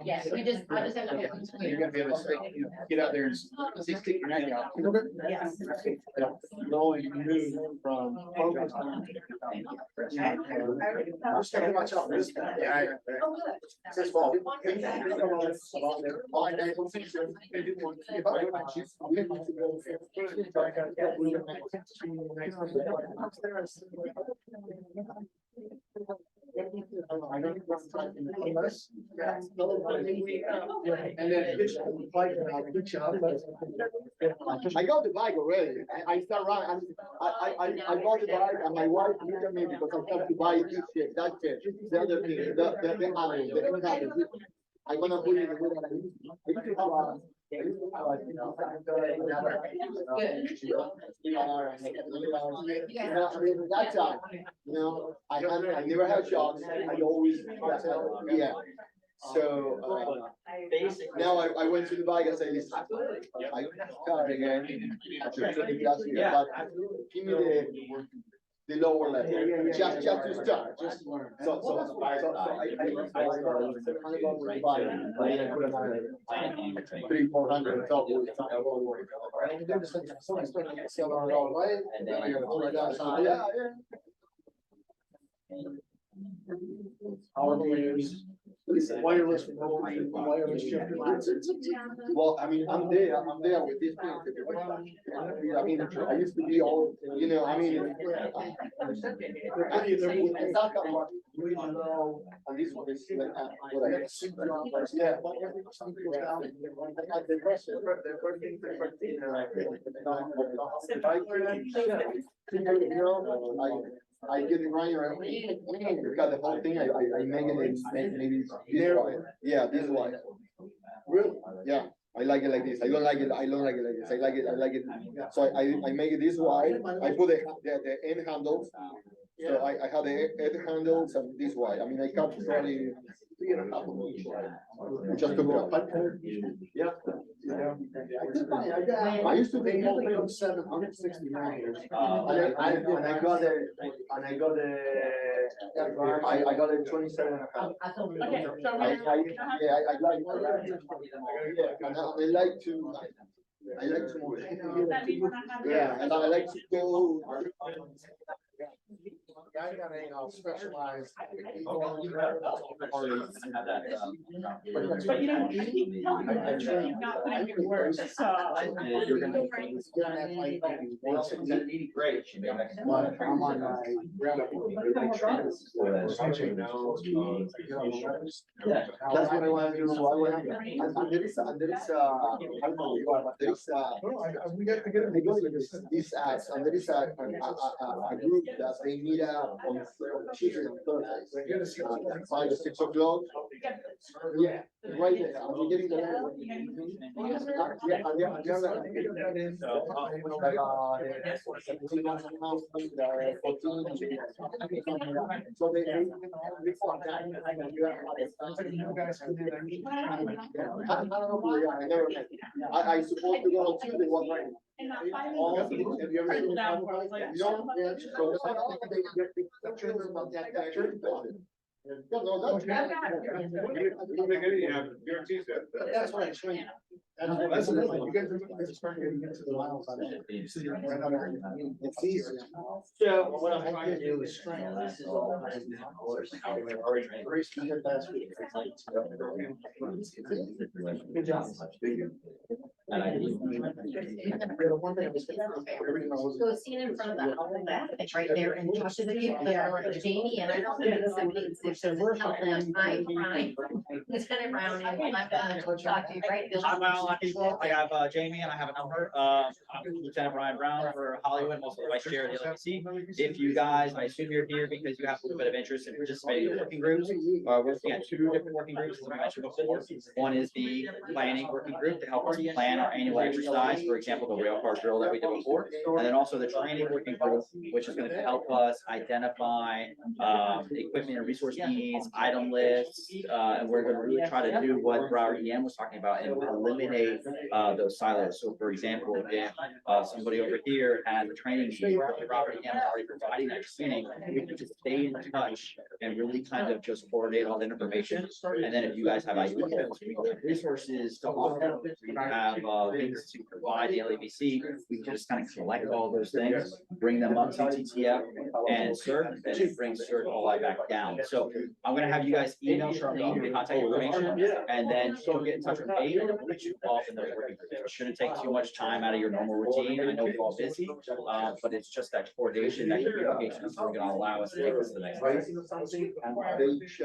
Yeah, we just, I just have to. You're gonna be able to get out there and stick your neck out. Yes. Knowing you move from. Just gotta watch out. Says fall. And then I got the bike already. I start running. I got the bike and my wife looked at me because I have to buy this shit, that shit, the other thing, the handle. I'm gonna put it in the that time, you know, I never had shocks. I always, yeah. So now I went to the bike and said, listen, I got it again. But give me the lower level, just to start, just learn. So I $300-400 top with wireless well, I mean, I'm there with this thing. I mean, I used to be all, you know, I mean. And this one is like, what I got. Yeah. I get it right around. Got the whole thing. I make it maybe this way. Yeah, this way. Really? Yeah. I like it like this. I don't like it. I don't like it like this. I like it. So I make it this way. I put the end handles. So I have the end handles and this way. I mean, I cut probably 3.5 inches. Just to go. Yeah. I used to be 760 millimeters. And I got it. And I got it 27.5. Yeah, I like. And I like to. Move it. Yeah, and I like to go. I got a specialized. But you know, I'm not putting good words, so. Great. I'm on my ground. That's what I want to do. So I want to, and there is I don't know, there is we got to get these ads, and there is a group that they meet up on Tuesday and Thursday, 5 to 6 o'clock. Yeah, right there. I'm getting the so they before that. I supposed to go on Tuesday one night. Have you ever seen that? That's what I train. That's you guys are starting to get to the miles on it. It's easy. So what I'm trying to do is train. This is all. Last week. Good job. And I do. So seen in front of the house, it's right there and talk to the people that are like Jamie and I don't think it's helping us. I'm Brian. Lieutenant Brown and I'm talk to you, right? Bill? I'm Al People. I have Jamie and I have a number. I'm Lieutenant Brian Brown for Hollywood, also the vice chair of the LEPC. If you guys, I assume you're here because you have a little bit of interest in participating in working groups. We're looking at two different working groups, as I mentioned before. One is the planning working group to help us plan our annual exercise, for example, the rail car drill that we did before. And then also the training working group, which is going to help us identify equipment and resource needs, item lists, and we're going to really try to do what Broward EM was talking about and eliminate those silos. So for example, if somebody over here has a training need, Broward EM is already providing that training, we can just stay in touch and really kind of just coordinate all the information. And then if you guys have ideas, we have resources to offer, we have things to provide the LEPC, we can just kind of collect all those things, bring them up to TTF and CERT, and it brings CERT all the way back down. So I'm gonna have you guys email Charlene the contact information, and then she'll get in touch with me, and we'll get you involved in those working groups. It shouldn't take too much time out of your normal routine. I know you're all busy, but it's just that coordination, that communication is gonna allow us to take us to the next level. They just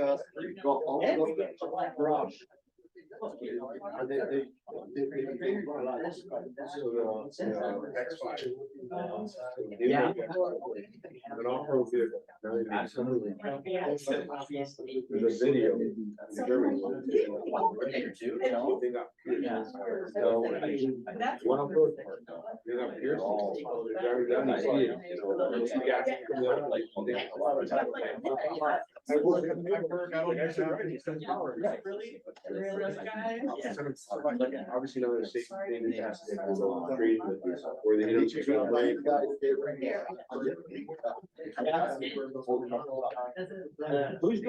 got all of the brush. Yeah. Absolutely. There's a video. One of those. Obviously, another safety thing that has to do with trade with this, or they don't check out. Who's